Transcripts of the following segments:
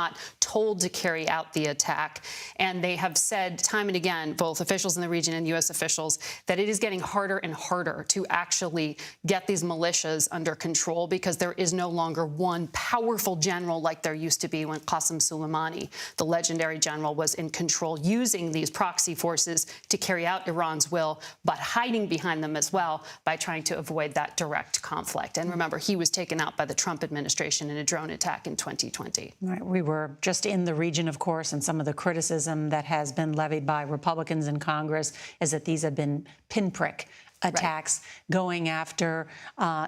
not told to carry out the attack. And they have said time and again, both officials in the region and U.S. officials, that it is getting harder and harder to actually get these militias under control because there is no longer one powerful general like there used to be when Qasem Soleimani, the legendary general, was in control, using these proxy forces to carry out Iran's will, but hiding behind them as well by trying to avoid that direct conflict. And remember, he was taken out by the Trump administration in a drone attack in 2020. Right. We were just in the region, of course, and some of the criticism that has been levied by Republicans in Congress is that these have been pinprick attacks, going after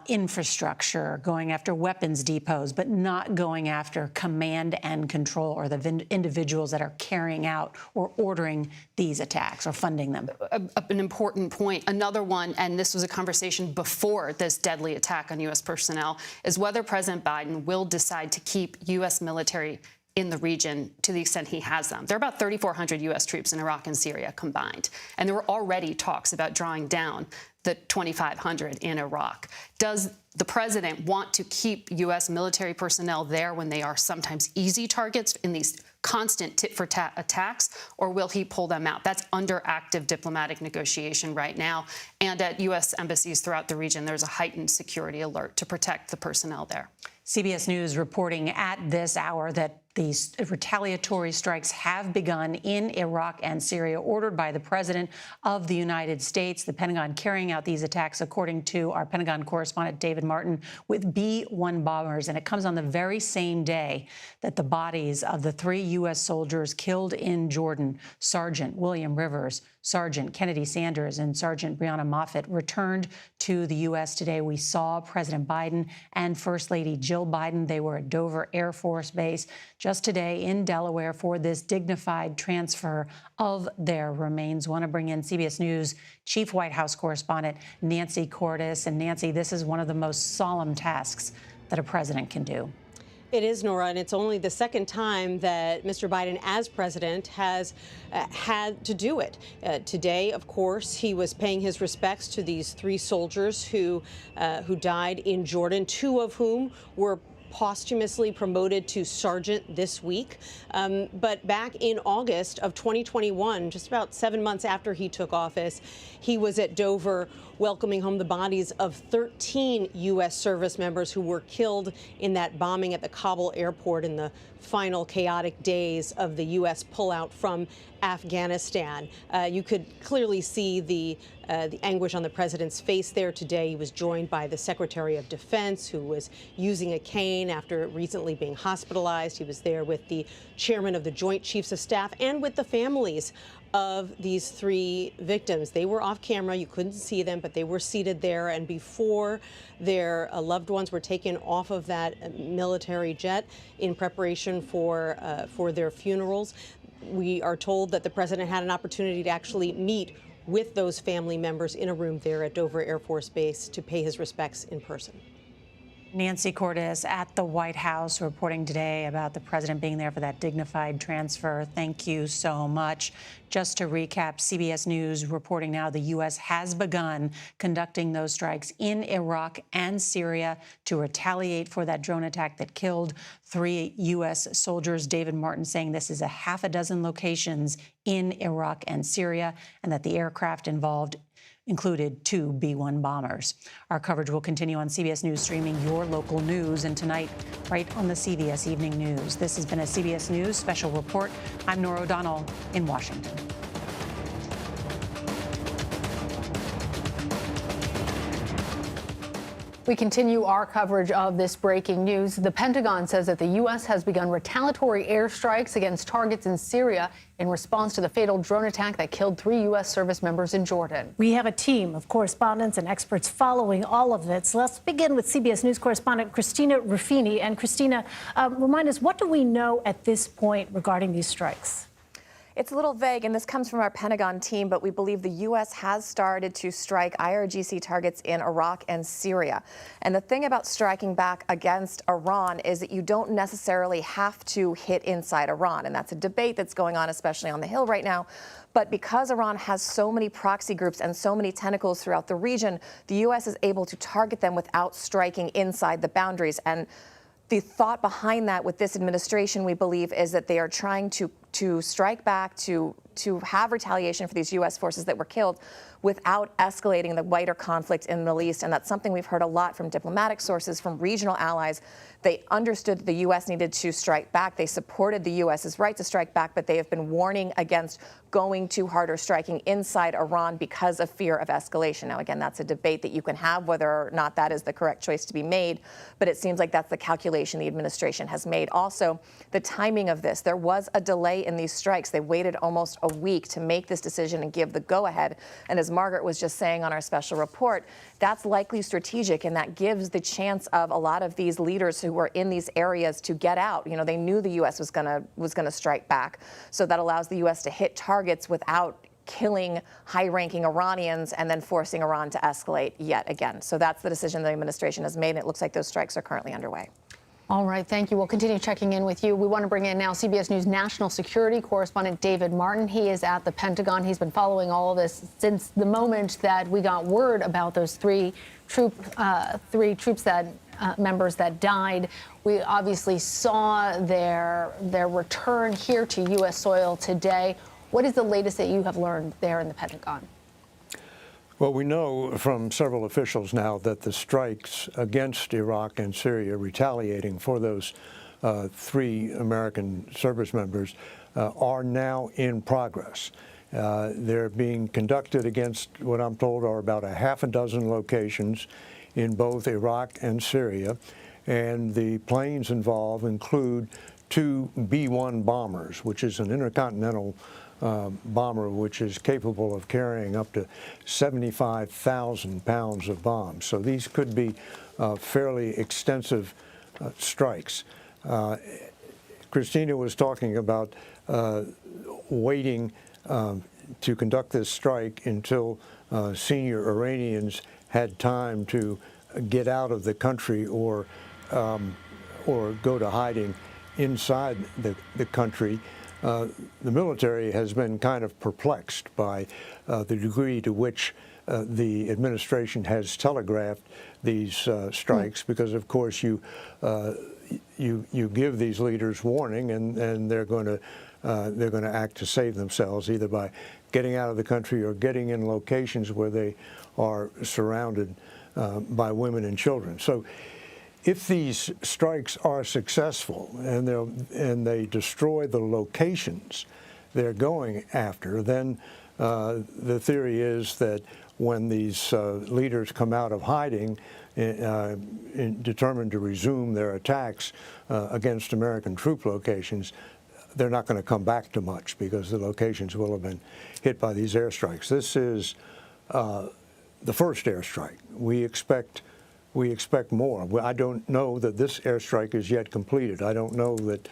infrastructure, going after weapons depots, but not going after command and control or the individuals that are carrying out or ordering these attacks or funding them. An important point. Another one, and this was a conversation before this deadly attack on U.S. personnel, is whether President Biden will decide to keep U.S. military in the region to the extent he has them. There are about 3,400 U.S. troops in Iraq and Syria combined, and there were already talks about drawing down the 2,500 in Iraq. Does the president want to keep U.S. military personnel there when they are sometimes easy targets in these constant tit-for-tat attacks, or will he pull them out? That's under active diplomatic negotiation right now. And at U.S. embassies throughout the region, there's a heightened security alert to protect the personnel there. CBS News reporting at this hour that these retaliatory strikes have begun in Iraq and Syria, ordered by the President of the United States. The Pentagon carrying out these attacks, according to our Pentagon correspondent David Martin, with B-1 bombers. And it comes on the very same day that the bodies of the 3 U.S. soldiers killed in Jordan, Sergeant William Rivers, Sergeant Kennedy Sanders, and Sergeant Breonna Moffett, returned to the U.S. today. We saw President Biden and First Lady Jill Biden. They were at Dover Air Force Base just today in Delaware for this dignified transfer of their remains. Want to bring in CBS News Chief White House correspondent Nancy Cordes. And Nancy, this is one of the most solemn tasks that a president can do. It is, Nora, and it's only the second time that Mr. Biden, as president, has had to do it. Today, of course, he was paying his respects to these 3 soldiers who died in Jordan, 2 of whom were posthumously promoted to sergeant this week. But back in August of 2021, just about 7 months after he took office, he was at Dover welcoming home the bodies of 13 U.S. service members who were killed in that bombing at the Kabul airport in the final chaotic days of the U.S. pullout from Afghanistan. You could clearly see the anguish on the president's face there today. He was joined by the Secretary of Defense, who was using a cane after recently being hospitalized. He was there with the chairman of the Joint Chiefs of Staff and with the families of these 3 victims. They were off camera. You couldn't see them, but they were seated there. And before their loved ones were taken off of that military jet in preparation for their funerals, we are told that the president had an opportunity to actually meet with those family members in a room there at Dover Air Force Base to pay his respects in person. Nancy Cordes at the White House reporting today about the president being there for that dignified transfer. Thank you so much. Just to recap, CBS News reporting now the U.S. has begun conducting those strikes in Iraq and Syria to retaliate for that drone attack that killed 3 U.S. soldiers. David Martin saying this is a half a dozen locations in Iraq and Syria, and that the aircraft involved included 2 B-1 bombers. Our coverage will continue on CBS News, streaming your local news, and tonight, right on the CBS Evening News. This has been a CBS News special report. I'm Nora O'Donnell in Washington. We continue our coverage of this breaking news. The Pentagon says that the U.S. has begun retaliatory airstrikes against targets in Syria in response to the fatal drone attack that killed 3 U.S. service members in Jordan. We have a team of correspondents and experts following all of this. Let's begin with CBS News correspondent Christina Ruffini. And Christina, remind us, what do we know at this point regarding these strikes? It's a little vague, and this comes from our Pentagon team, but we believe the U.S. has started to strike IRGC targets in Iraq and Syria. And the thing about striking back against Iran is that you don't necessarily have to hit inside Iran. And that's a debate that's going on, especially on the Hill right now. But because Iran has so many proxy groups and so many tentacles throughout the region, the U.S. is able to target them without striking inside the boundaries. And the thought behind that with this administration, we believe, is that they are trying to strike back, to have retaliation for these U.S. forces that were killed without escalating the wider conflict in the Middle East. And that's something we've heard a lot from diplomatic sources, from regional allies. They understood that the U.S. needed to strike back. They supported the U.S.'s right to strike back, but they have been warning against going too hard or striking inside Iran because of fear of escalation. Now, again, that's a debate that you can have whether or not that is the correct choice to be made, but it seems like that's the calculation the administration has made. Also, the timing of this. There was a delay in these strikes. They waited almost a week to make this decision and give the go-ahead. And as Margaret was just saying on our special report, that's likely strategic, and that gives the chance of a lot of these leaders who were in these areas to get out. You know, they knew the U.S. was gonna strike back, so that allows the U.S. to hit targets without killing high-ranking Iranians and then forcing Iran to escalate yet again. So that's the decision the administration has made, and it looks like those strikes are currently underway. All right, thank you. We'll continue checking in with you. We want to bring in now CBS News national security correspondent David Martin. He is at the Pentagon. He's been following all of this since the moment that we got word about those three members that died. We obviously saw their return here to U.S. soil today. What is the latest that you have learned there in the Pentagon? Well, we know from several officials now that the strikes against Iraq and Syria, retaliating for those 3 American service members, are now in progress. They're being conducted against what I'm told are about a half a dozen locations in both Iraq and Syria, and the planes involved include 2 B-1 bombers, which is an intercontinental bomber which is capable of carrying up to 75,000 pounds of bombs. So these could be fairly extensive strikes. Christina was talking about waiting to conduct this strike until senior Iranians had time to get out of the country or go to hiding inside the country. The military has been kind of perplexed by the degree to which the administration has telegraphed these strikes, because, of course, you give these leaders warning, and they're going to act to save themselves, either by getting out of the country or getting in locations where they are surrounded by women and children. So, if these strikes are successful and they destroy the locations they're going after, then the theory is that when these leaders come out of hiding, determined to resume their attacks against American troop locations, they're not going to come back to much, because the locations will have been hit by these airstrikes. This is the first airstrike. We expect more. I don't know that this airstrike is yet completed. I don't know that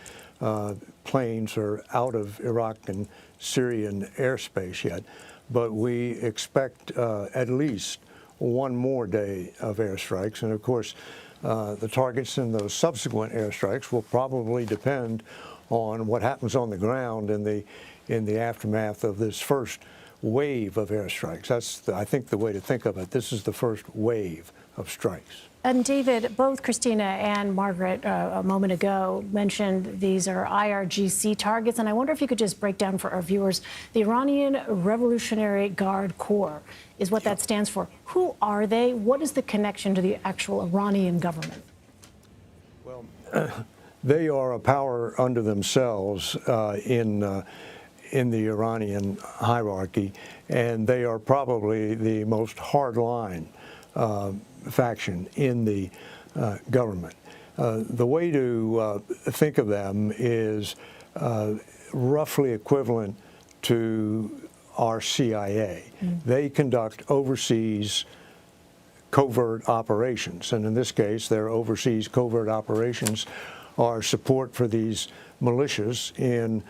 planes are out of Iraq and Syrian airspace yet, but we expect at least one more day of airstrikes. And of course, the targets in those subsequent airstrikes will probably depend on what happens on the ground in the aftermath of this first wave of airstrikes. That's, I think, the way to think of it. This is the first wave of strikes. And David, both Christina and Margaret a moment ago mentioned these are IRGC targets, and I wonder if you could just break down for our viewers. The Iranian Revolutionary Guard Corps is what that stands for. Who are they? What is the connection to the actual Iranian government? Well, they are a power unto themselves in the Iranian hierarchy, and they are probably the most hardline faction in the government. The way to think of them is roughly equivalent to our CIA. They conduct overseas covert operations, and in this case, their overseas covert operations are support for these militias in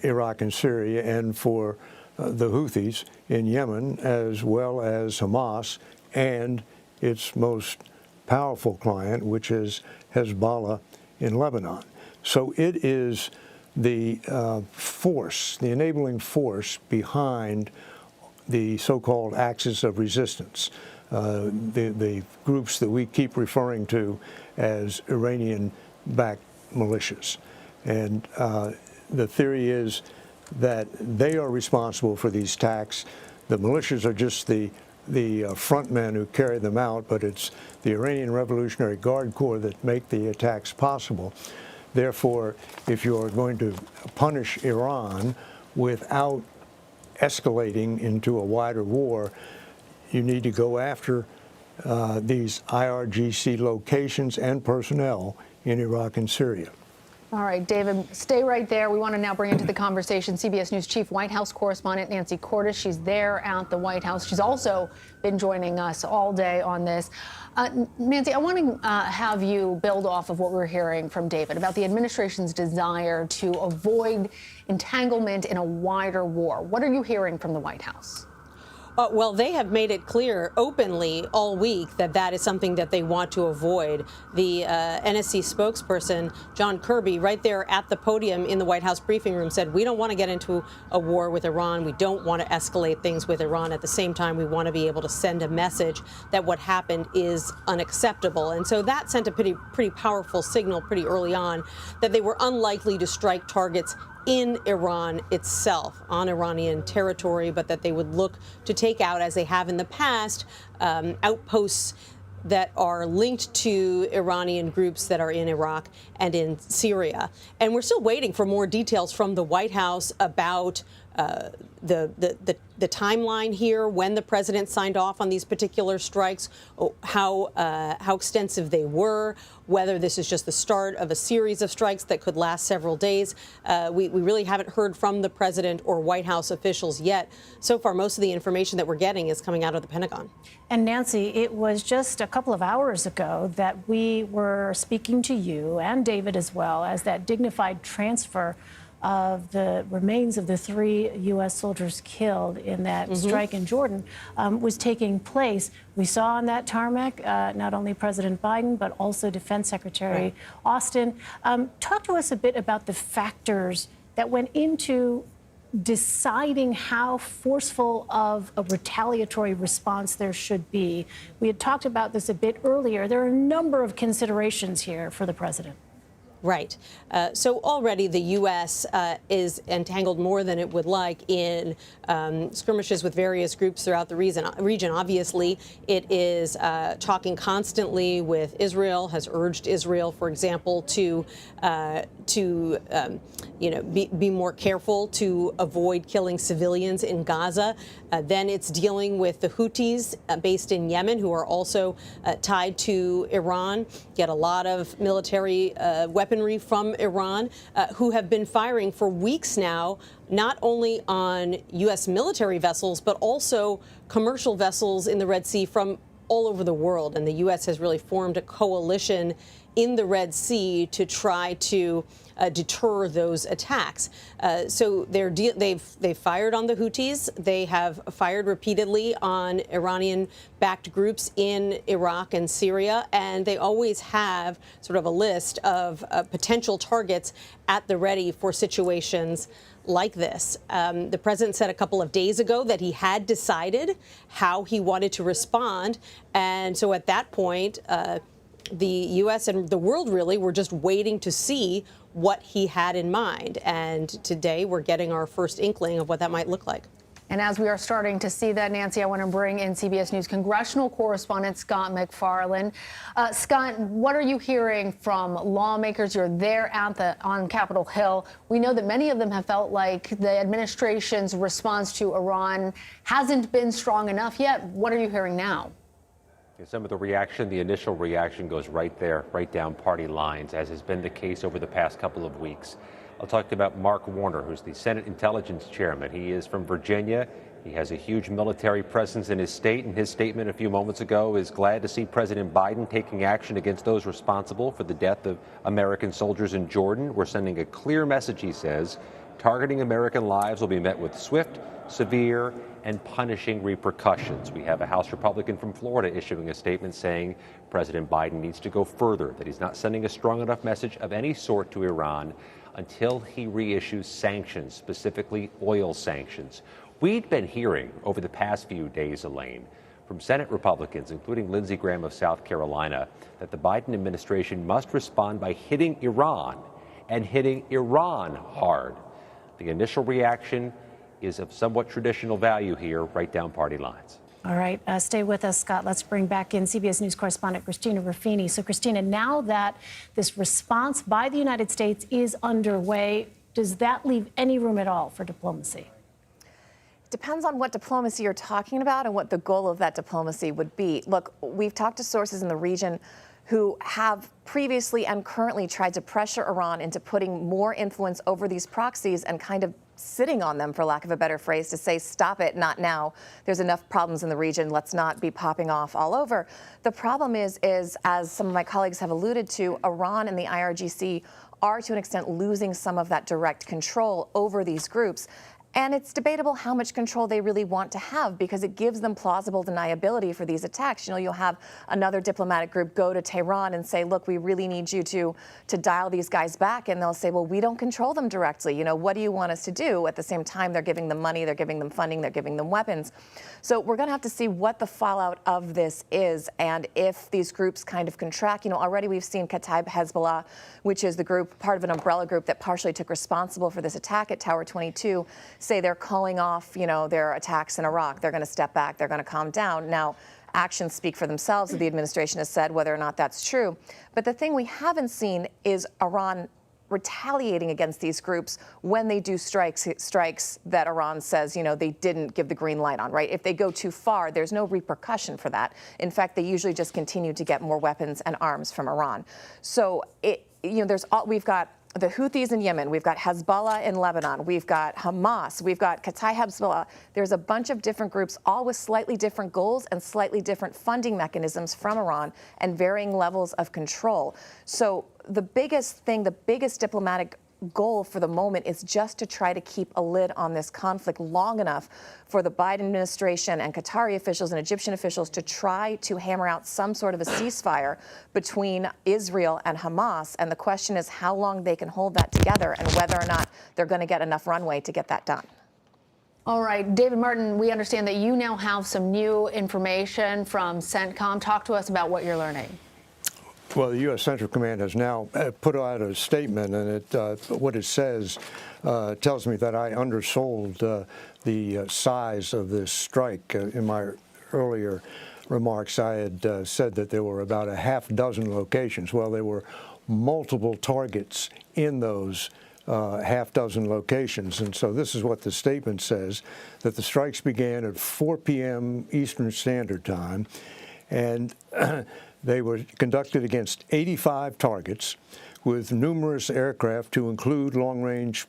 Iraq and Syria, and for the Houthis in Yemen, as well as Hamas and its most powerful client, which is Hezbollah in Lebanon. So it is the force, the enabling force behind the so-called axis of resistance, the groups that we keep referring to as Iranian backed militias. And the theory is that they are responsible for these attacks. The militias are just the front men who carry them out, but it's the Iranian Revolutionary Guard Corps that make the attacks possible. Therefore, if you are going to punish Iran without escalating into a wider war, you need to go after these IRGC locations and personnel in Iraq and Syria. All right, David, stay right there. We want to now bring into the conversation CBS News Chief White House correspondent Nancy Cordes. She's there at the White House. She's also been joining us all day on this. Nancy, I want to have you build off of what we're hearing from David about the administration's desire to avoid entanglement in a wider war. What are you hearing from the White House? Well, they have made it clear openly all week that that is something that they want to avoid. The NSC spokesperson, John Kirby, right there at the podium in the White House briefing room said, we don't want to get into a war with Iran. We don't want to escalate things with Iran. At the same time, we want to be able to send a message that what happened is unacceptable. And so that sent a pretty powerful signal pretty early on that they were unlikely to strike targets in Iran itself, on Iranian territory, but that they would look to take out, as they have in the past, outposts that are linked to Iranian groups that are in Iraq and in Syria. And we're still waiting for more details from the White House about the timeline here, when the president signed off on these particular strikes, how extensive they were, whether this is just the start of a series of strikes that could last several days. We really haven't heard from the president or White House officials yet. So far, most of the information that we're getting is coming out of the Pentagon. And Nancy, it was just a couple of hours ago that we were speaking to you and David as well as that dignified transfer of the remains of the 3 U.S. soldiers killed in that strike in Jordan was taking place. We saw on that tarmac not only President Biden, but also Defense Secretary Austin. Talk to us a bit about the factors that went into deciding how forceful of a retaliatory response there should be. We had talked about this a bit earlier. There are a number of considerations here for the president. Right. So already the U.S. Is entangled more than it would like in skirmishes with various groups throughout the region. Obviously, it is talking constantly with Israel, has urged Israel, for example, to be more careful to avoid killing civilians in Gaza. Then it's dealing with the Houthis based in Yemen, who are also tied to Iran, get a lot of military weaponry from Iran, who have been firing for weeks now, not only on U.S. military vessels, but also commercial vessels in the Red Sea from all over the world. And the U.S. has really formed a coalition in the Red Sea to try to deter those attacks. So they've fired on the Houthis. They have fired repeatedly on Iranian-backed groups in Iraq and Syria, and they always have sort of a list of potential targets at the ready for situations like this. The president said a couple of days ago that he had decided how he wanted to respond, and so at that point, the U.S. and the world really were just waiting to see what he had in mind. And today we're getting our first inkling of what that might look like. And as we are starting to see that, Nancy, I want to bring in CBS News Congressional correspondent Scott MacFarlane. Scott, what are you hearing from lawmakers? You're there on Capitol Hill. We know that many of them have felt like the administration's response to Iran hasn't been strong enough yet. What are you hearing now? Some of the reaction, the initial reaction goes right there, right down party lines, as has been the case over the past couple of weeks. I'll talk about Mark Warner, who's the Senate Intelligence Chairman. He is from Virginia. He has a huge military presence in his state, and his statement a few moments ago is glad to see President Biden taking action against those responsible for the death of American soldiers in Jordan. We're sending a clear message, he says. Targeting American lives will be met with swift, severe, and punishing repercussions. We have a House Republican from Florida issuing a statement saying President Biden needs to go further, that he's not sending a strong enough message of any sort to Iran until he reissues sanctions, specifically oil sanctions. We'd been hearing over the past few days, Elaine, from Senate Republicans, including Lindsey Graham of South Carolina, that the Biden administration must respond by hitting Iran and hitting Iran hard. The initial reaction is of somewhat traditional value here, right down party lines. All right, stay with us, Scott. Let's bring back in CBS News correspondent Christina Ruffini. So, Christina, now that this response by the United States is underway, does that leave any room at all for diplomacy? Depends on what diplomacy you're talking about and what the goal of that diplomacy would be. Look, we've talked to sources in the region who have previously and currently tried to pressure Iran into putting more influence over these proxies and kind of sitting on them, for lack of a better phrase, to say, stop it, not now. There's enough problems in the region. Let's not be popping off all over. The problem is, as some of my colleagues have alluded to, Iran and the IRGC are to an extent losing some of that direct control over these groups. And it's debatable how much control they really want to have, because it gives them plausible deniability for these attacks. You know, you'll have another diplomatic group go to Tehran and say, look, we really need you to dial these guys back. And they'll say, well, we don't control them directly. You know, what do you want us to do? At the same time, they're giving them money, they're giving them funding, they're giving them weapons. So we're going to have to see what the fallout of this is and if these groups kind of contract. You know, already we've seen Kataib Hezbollah, which is the group, part of an umbrella group that partially took responsible for this attack at Tower 22, say they're calling off, you know, their attacks in Iraq. They're going to step back. They're going to calm down. Now, actions speak for themselves, the administration has said, whether or not that's true. But the thing we haven't seen is Iran retaliating against these groups when they do strikes that Iran says, you know, they didn't give the green light on, right? If they go too far, there's no repercussion for that. In fact, they usually just continue to get more weapons and arms from Iran. So, you know, we've got the Houthis in Yemen, we've got Hezbollah in Lebanon, we've got Hamas, we've got Kataib Hezbollah. There's a bunch of different groups, all with slightly different goals and slightly different funding mechanisms from Iran and varying levels of control. So the biggest diplomatic goal for the moment is just to try to keep a lid on this conflict long enough for the Biden administration and Qatari officials and Egyptian officials to try to hammer out some sort of a ceasefire between Israel and Hamas. And the question is how long they can hold that together and whether or not they're going to get enough runway to get that done. All right, David Martin, we understand that you now have some new information from CENTCOM. Talk to us about what you're learning. Well, the U.S. Central Command has now put out a statement, and what it says tells me that I undersold the size of this strike. In my earlier remarks, I had said that there were about a half dozen locations. Well, there were multiple targets in those half dozen locations. And so this is what the statement says, that the strikes began at 4 p.m. Eastern Standard Time, and they were conducted against 85 targets with numerous aircraft, to include long-range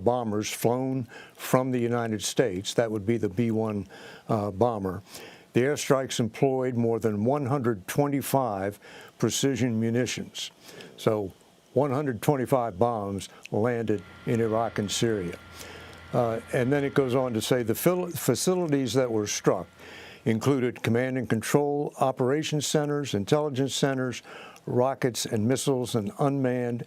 bombers flown from the United States. That would be the B-1 bomber. The airstrikes employed more than 125 precision munitions. So 125 bombs landed in Iraq and Syria. And then it goes on to say the facilities that were struck included command and control operations centers, intelligence centers, rockets and missiles, and unmanned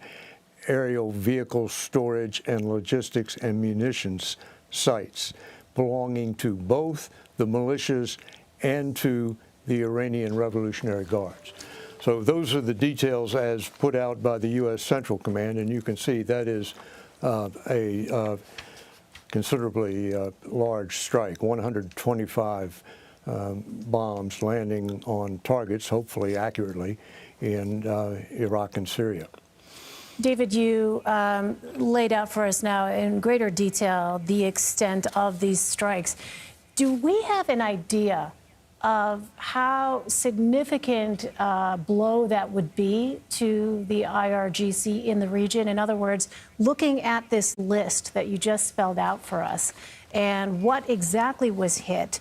aerial vehicle storage and logistics and munitions sites belonging to both the militias and to the Iranian Revolutionary Guards. So those are the details as put out by the U.S. Central Command, and you can see that is a considerably large strike, 125 bombs landing on targets, hopefully accurately, in Iraq and Syria. David, you laid out for us now in greater detail the extent of these strikes. Do we have an idea of how significant blow that would be to the IRGC in the region? In other words, looking at this list that you just spelled out for us and what exactly was hit,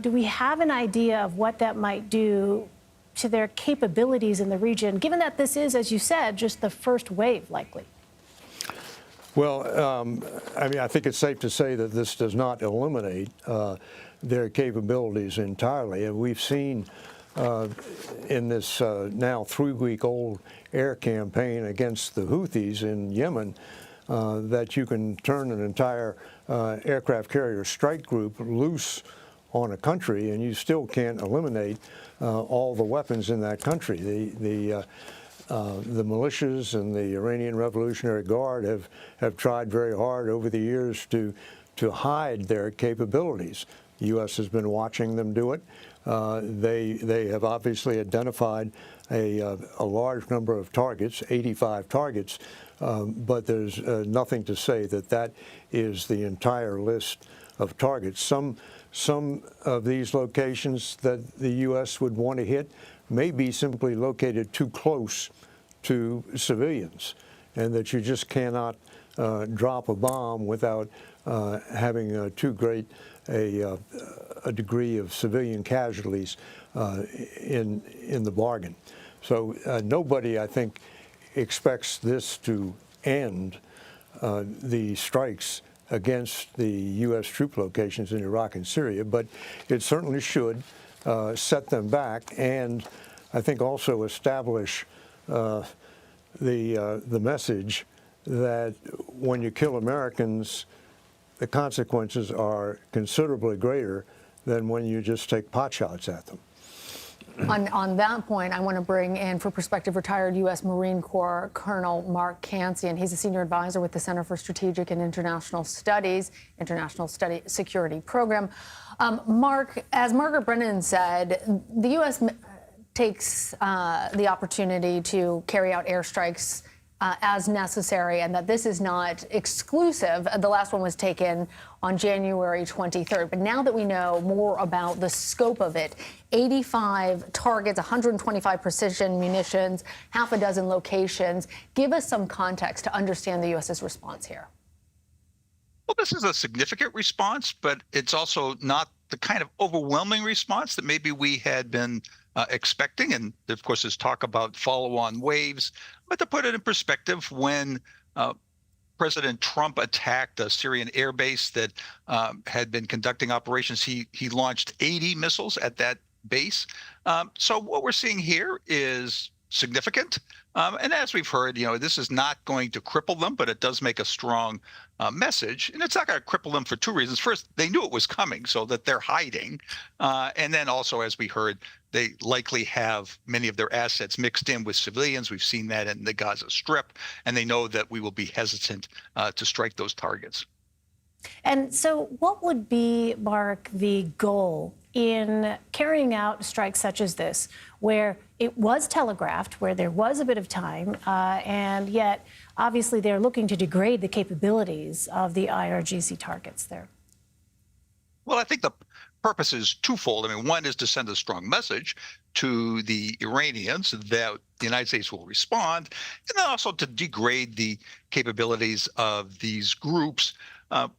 do we have an idea of what that might do to their capabilities in the region, given that this is, as you said, just the first wave, likely? Well, I mean, I think it's safe to say that this does not eliminate their capabilities entirely. And we've seen in this now 3-week-old air campaign against the Houthis in Yemen that you can turn an entire aircraft carrier strike group loose on a country, and you still can't eliminate all the weapons in that country. The militias and the Iranian Revolutionary Guard have tried very hard over the years to hide their capabilities. The U.S. has been watching them do it. They have obviously identified a large number of targets, 85 targets, but there's nothing to say that that is the entire list of targets. Some of these locations that the U.S. would want to hit may be simply located too close to civilians, and that you just cannot drop a bomb without having too great a degree of civilian casualties in the bargain. So nobody, I think, expects this to end the strikes against the U.S. troop locations in Iraq and Syria, but it certainly should set them back, and I think also establish the message that when you kill Americans, the consequences are considerably greater than when you just take potshots at them. On that point, I want to bring in, for perspective, retired U.S. Marine Corps Colonel Mark Cancian. He's a senior advisor with the Center for Strategic and International Studies, International Study Security Program. Mark, as Margaret Brennan said, the U.S. takes the opportunity to carry out airstrikes as necessary, and that this is not exclusive. The last one was taken on January 23rd. But now that we know more about the scope of it, 85 targets, 125 precision munitions, half a dozen locations, give us some context to understand the U.S.'s response here. Well, this is a significant response, but it's also not the kind of overwhelming response that maybe we had been expecting. And of course, there's talk about follow-on waves. But to put it in perspective, when President Trump attacked a Syrian air base that had been conducting operations, he launched 80 missiles at that base. So what we're seeing here is significant. And as we've heard, this is not going to cripple them, but it does make a strong message. And it's not going to cripple them for two reasons. First, they knew it was coming, so that they're hiding. And then also, as we heard, they likely have many of their assets mixed in with civilians. We've seen that in the Gaza Strip, and they know that we will be hesitant to strike those targets. And so what would be, Mark, the goal in carrying out strikes such as this, where it was telegraphed, where there was a bit of time, and yet obviously they're looking to degrade the capabilities of the IRGC targets there? Well, I think the purpose is twofold. I mean, one is to send a strong message to the Iranians that the United States will respond, and then also to degrade the capabilities of these groups.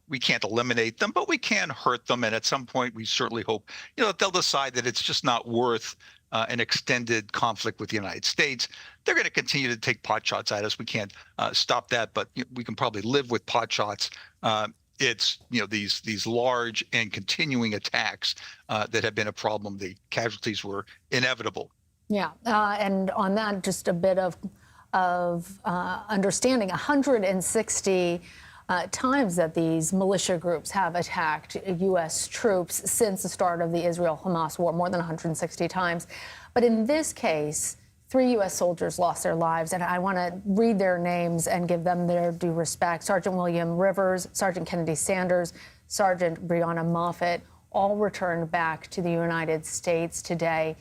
We can't eliminate them, but we can hurt them. And at some point, we certainly hope, that they'll decide that it's just not worth an extended conflict with the United States. They're going to continue to take potshots at us. We can't stop that, but we can probably live with potshots. It's these large and continuing attacks that have been a problem. The casualties were inevitable. Yeah, and on that, just a bit of understanding. 160 times that these militia groups have attacked U.S. troops since the start of the Israel-Hamas war, more than 160 times. But in this case, 3 U.S. soldiers lost their lives, and I want to read their names and give them their due respect. Sergeant William Rivers, Sergeant Kennedy Sanders, Sergeant Breonna Moffett, all returned back to the United States today.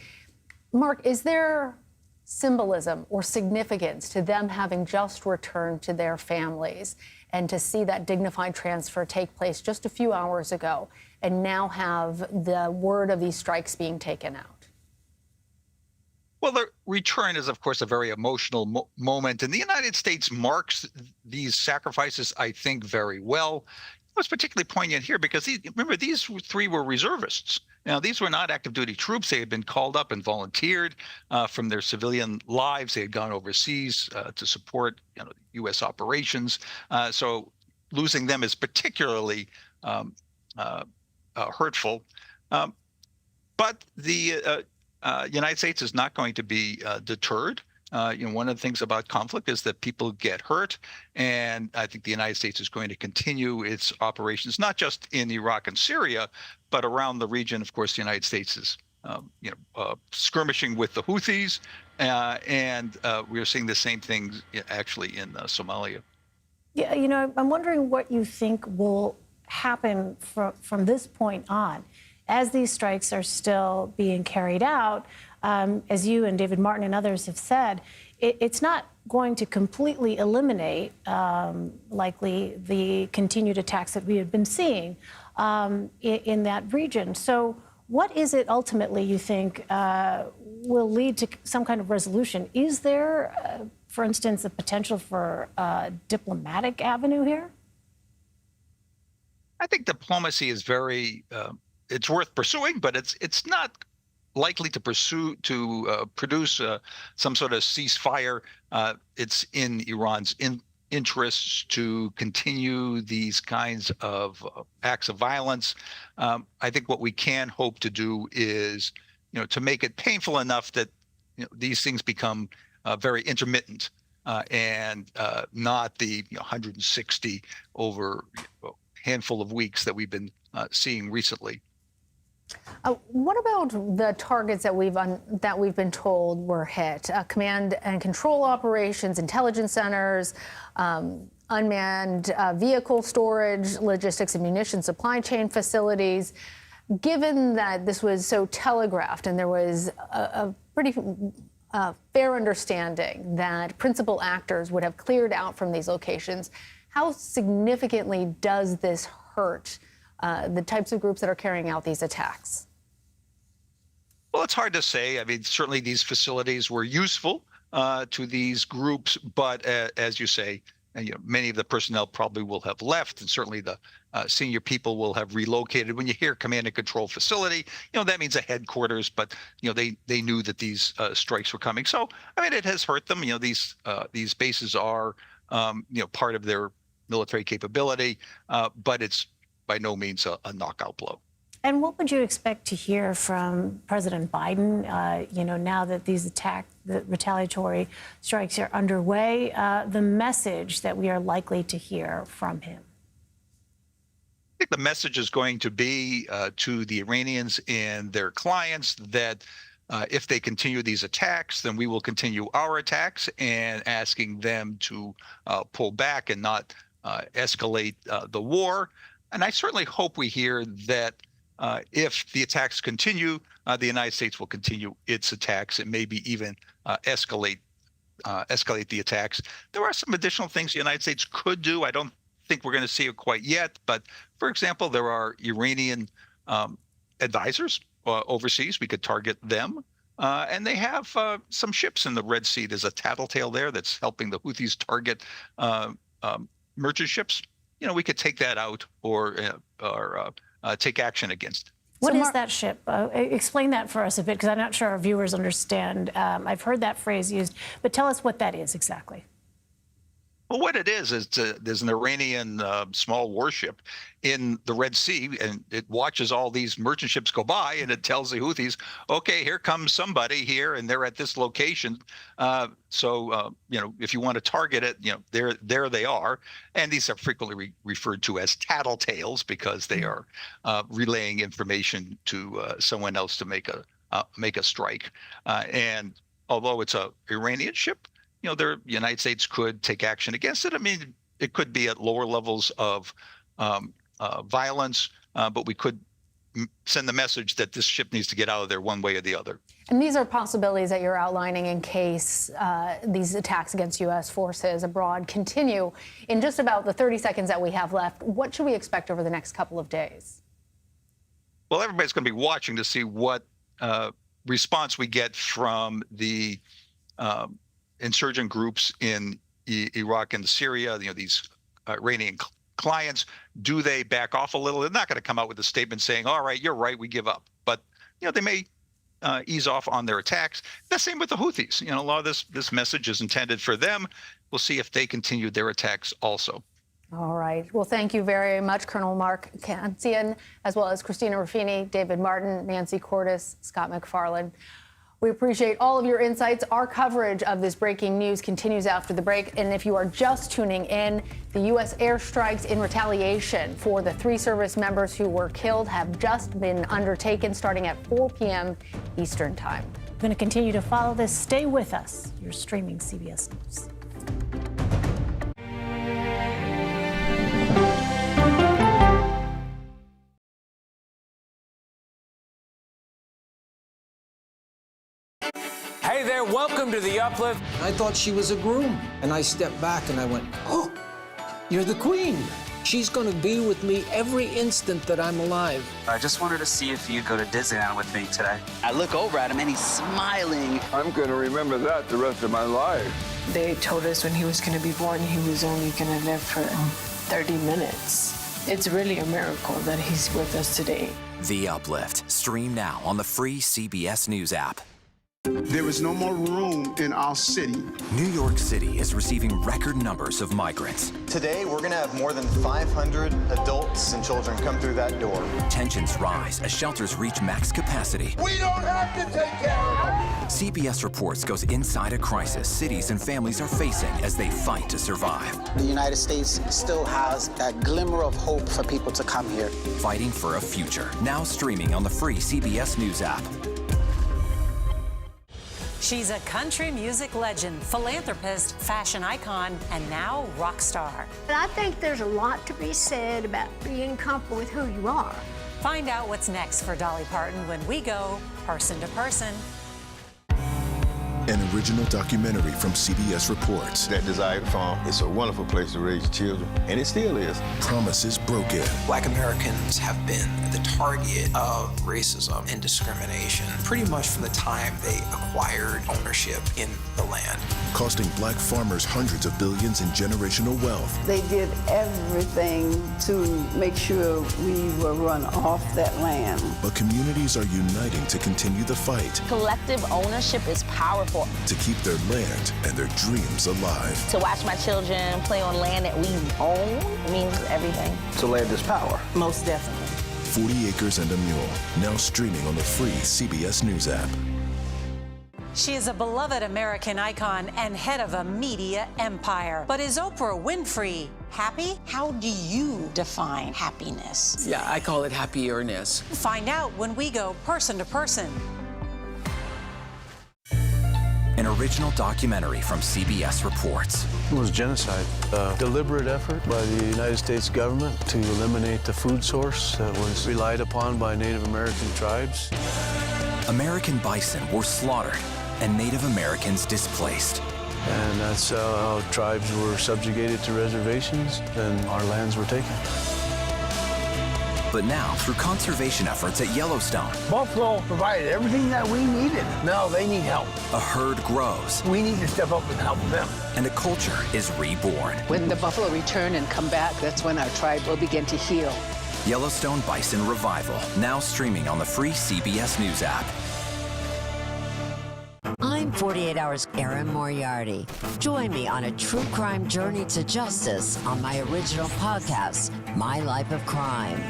Mark, is there symbolism or significance to them having just returned to their families, and to see that dignified transfer take place just a few hours ago, and now have the word of these strikes being taken out? Well, the return is, of course, a very emotional moment, and the United States marks these sacrifices, I think, very well. It was particularly poignant here because, remember, these 3 were reservists. Now, these were not active duty troops. They had been called up and volunteered from their civilian lives. They had gone overseas to support U.S. operations. So losing them is particularly hurtful. But the United States is not going to be deterred. One of the things about conflict is that people get hurt, and I think the United States is going to continue its operations, not just in Iraq and Syria, but around the region. Of course, the United States is, skirmishing with the Houthis, and we're seeing the same things actually in Somalia. Yeah, I'm wondering what you think will happen from this point on, as these strikes are still being carried out. As you and David Martin and others have said, it's not going to completely eliminate, likely, the continued attacks that we have been seeing in that region. So what is it ultimately you think will lead to some kind of resolution? Is there, for instance, a potential for a diplomatic avenue here? I think diplomacy is it's worth pursuing, but it's not likely to produce some sort of ceasefire. It's in Iran's interests to continue these kinds of acts of violence. I think what we can hope to do is, to make it painful enough that these things become very intermittent and not the 160 over a handful of weeks that we've been seeing recently. What about the targets that we've been told were hit? Command and control operations, intelligence centers, unmanned vehicle storage, logistics and munitions supply chain facilities. Given that this was so telegraphed and there was a pretty fair understanding that principal actors would have cleared out from these locations, how significantly does this hurt the types of groups that are carrying out these attacks? Well, it's hard to say. I mean, certainly these facilities were useful to these groups, but as you say, many of the personnel probably will have left, and certainly the senior people will have relocated. When you hear command and control facility, that means a headquarters, but they knew that these strikes were coming. So, I mean, it has hurt them. These bases are part of their military capability, but it's by no means a knockout blow. And what would you expect to hear from President Biden, now that the retaliatory strikes are underway, the message that we are likely to hear from him? I think the message is going to be to the Iranians and their clients that if they continue these attacks, then we will continue our attacks, and asking them to pull back and not escalate the war. And I certainly hope we hear that if the attacks continue, the United States will continue its attacks and maybe even escalate the attacks. There are some additional things the United States could do. I don't think we're going to see it quite yet. But, for example, there are Iranian advisors overseas. We could target them. And they have some ships in the Red Sea. There's a tattletale there that's helping the Houthis target merchant ships. We could take that out or take action against it. What is that ship? Explain that for us a bit, because I'm not sure our viewers understand. I've heard that phrase used, but tell us what that is exactly. Well, what it is there's an Iranian small warship in the Red Sea, and it watches all these merchant ships go by, and it tells the Houthis, okay, here comes somebody here, and they're at this location. So if you want to target it, there they are. And these are frequently referred to as tattletales because they are relaying information to someone else to make a strike. And although it's an Iranian ship, the United States could take action against it. I mean, it could be at lower levels of violence, but we could send the message that this ship needs to get out of there one way or the other. And these are possibilities that you're outlining in case these attacks against U.S. forces abroad continue. In just about the 30 seconds that we have left, what should we expect over the next couple of days? Well, everybody's going to be watching to see what response we get from the insurgent groups in Iraq and Syria, these Iranian clients. Do they back off a little? They're not going to come out with a statement saying, all right, you're right, we give up. But, they may ease off on their attacks. The same with the Houthis. A lot of this message is intended for them. We'll see if they continue their attacks also. All right. Well, thank you very much, Colonel Mark Kansian, as well as Christina Ruffini, David Martin, Nancy Cordes, Scott McFarland. We appreciate all of your insights. Our coverage of this breaking news continues after the break. And if you are just tuning in, the U.S. airstrikes in retaliation for the 3 service members who were killed have just been undertaken starting at 4 p.m. Eastern Time. We're going to continue to follow this. Stay with us. You're streaming CBS News. Hey there, welcome to The Uplift. I thought she was a groom, and I stepped back and I went, oh, you're the queen. She's gonna be with me every instant that I'm alive. I just wanted to see if you'd go to Disneyland with me today. I look over at him and he's smiling. I'm gonna remember that the rest of my life. They told us when he was gonna be born, he was only gonna live for 30 minutes. It's really a miracle that he's with us today. The Uplift. Stream now on the free CBS News app. There is no more room in our city. New York City is receiving record numbers of migrants. Today, we're going to have more than 500 adults and children come through that door. Tensions rise as shelters reach max capacity. We don't have to take care of them. CBS Reports goes inside a crisis cities and families are facing as they fight to survive. The United States still has that glimmer of hope for people to come here. Fighting for a future. Now streaming on the free CBS News app. She's a country music legend, philanthropist, fashion icon, and now rock star. I think there's a lot to be said about being comfortable with who you are. Find out what's next for Dolly Parton when we go person to person. An original documentary from CBS Reports. That desired farm is a wonderful place to raise children, and it still is. Promises broken. Black Americans have been the target of racism and discrimination pretty much from the time they acquired ownership in the land. Costing black farmers hundreds of billions in generational wealth. They did everything to make sure we were run off that land. But communities are uniting to continue the fight. Collective ownership is powerful. To keep their land and their dreams alive. To watch my children play on land that we own means everything. So land is power. Most definitely. 40 Acres and a Mule, now streaming on the free CBS News app. She is a beloved American icon and head of a media empire. But is Oprah Winfrey happy? How do you define happiness? Yeah, I call it happierness. Find out when we go person to person. An original documentary from CBS Reports. It was genocide, a deliberate effort by the United States government to eliminate the food source that was relied upon by Native American tribes. American bison were slaughtered and Native Americans displaced. And that's how tribes were subjugated to reservations and our lands were taken. But now, through conservation efforts at Yellowstone, Buffalo provided everything that we needed. Now they need help. a herd grows. We need to step up and help them. And a culture is reborn. When the buffalo return and come back, that's when our tribe will begin to heal. Yellowstone Bison Revival, now streaming on the free CBS News app. I'm 48 Hours Erin Moriarty. Join me on a true crime journey to justice on my original podcast, My Life of Crime.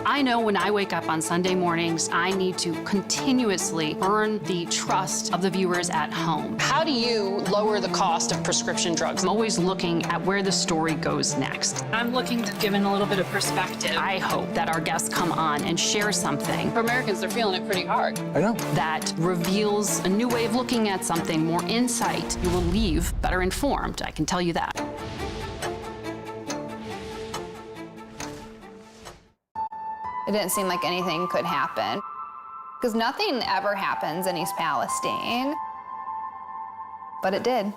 I know when I wake up on Sunday mornings, I need to continuously earn the trust of the viewers at home. How do you lower the cost of prescription drugs? I'm always looking at where the story goes next. I'm looking to give in a little bit of perspective. I hope that our guests come on and share something. For Americans, they're feeling it pretty hard. I know. That reveals a new way of looking at something, more insight. You will leave better informed, I can tell you that. It didn't seem like anything could happen, because nothing ever happens in East Palestine, but it did.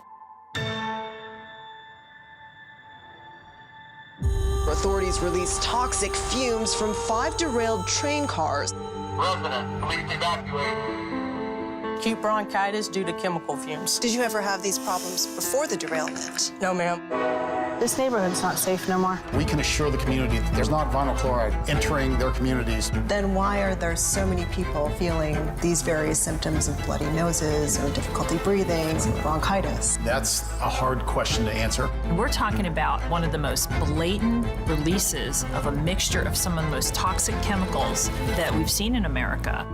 Authorities released toxic fumes from 5 derailed train cars. Resident, please evacuate. Acute bronchitis due to chemical fumes. Did you ever have these problems before the derailment? No, ma'am. This neighborhood's not safe no more. We can assure the community that there's not vinyl chloride entering their communities. Then why are there so many people feeling these various symptoms of bloody noses or difficulty breathing, bronchitis? That's a hard question to answer. We're talking about one of the most blatant releases of a mixture of some of the most toxic chemicals that we've seen in America.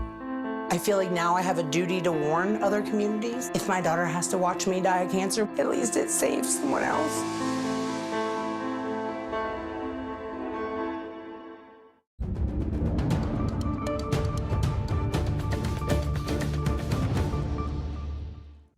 I I feel like now I have a duty to warn other communities. If my daughter has to watch me die of cancer, at least it saves someone else.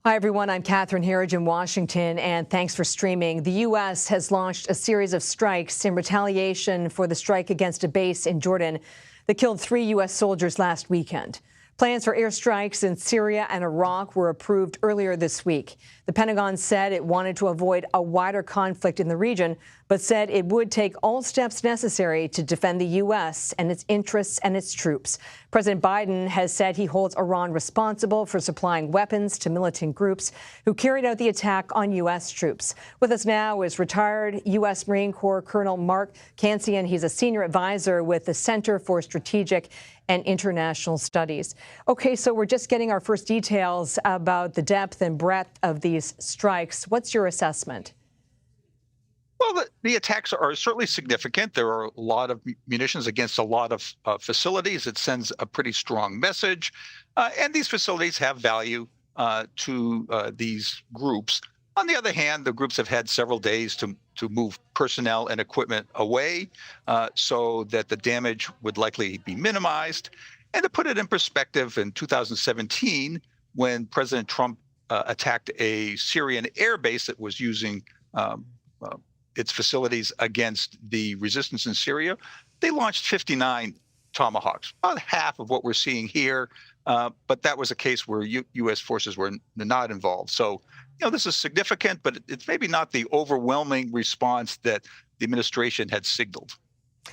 Hi, everyone. I'm Catherine Herridge in Washington, and thanks for streaming. The U.S. has launched a series of strikes in retaliation for the strike against a base in Jordan that killed 3 U.S. soldiers last weekend. Plans for airstrikes in Syria and Iraq were approved earlier this week. The Pentagon said it wanted to avoid a wider conflict in the region, but said it would take all steps necessary to defend the U.S. and its interests and its troops. President Biden has said he holds Iran responsible for supplying weapons to militant groups who carried out the attack on U.S. troops. With us now is retired U.S. Marine Corps Colonel Mark Kansian. He's a senior advisor with the Center for Strategic and International Studies. Okay, so we're just getting our first details about the depth and breadth of these strikes. What's your assessment? Well, the attacks are certainly significant. There are a lot of munitions against a lot of facilities. It sends a pretty strong message. And these facilities have value to these groups. On the other hand, the groups have had several days to move personnel and equipment away so that the damage would likely be minimized. And to put it in perspective, in 2017, when President Trump attacked a Syrian air base that was using its facilities against the resistance in Syria, they launched 59 Tomahawks, about half of what we're seeing here. But that was a case where U.S. forces were not involved. So, this is significant, but it's maybe not the overwhelming response that the administration had signaled.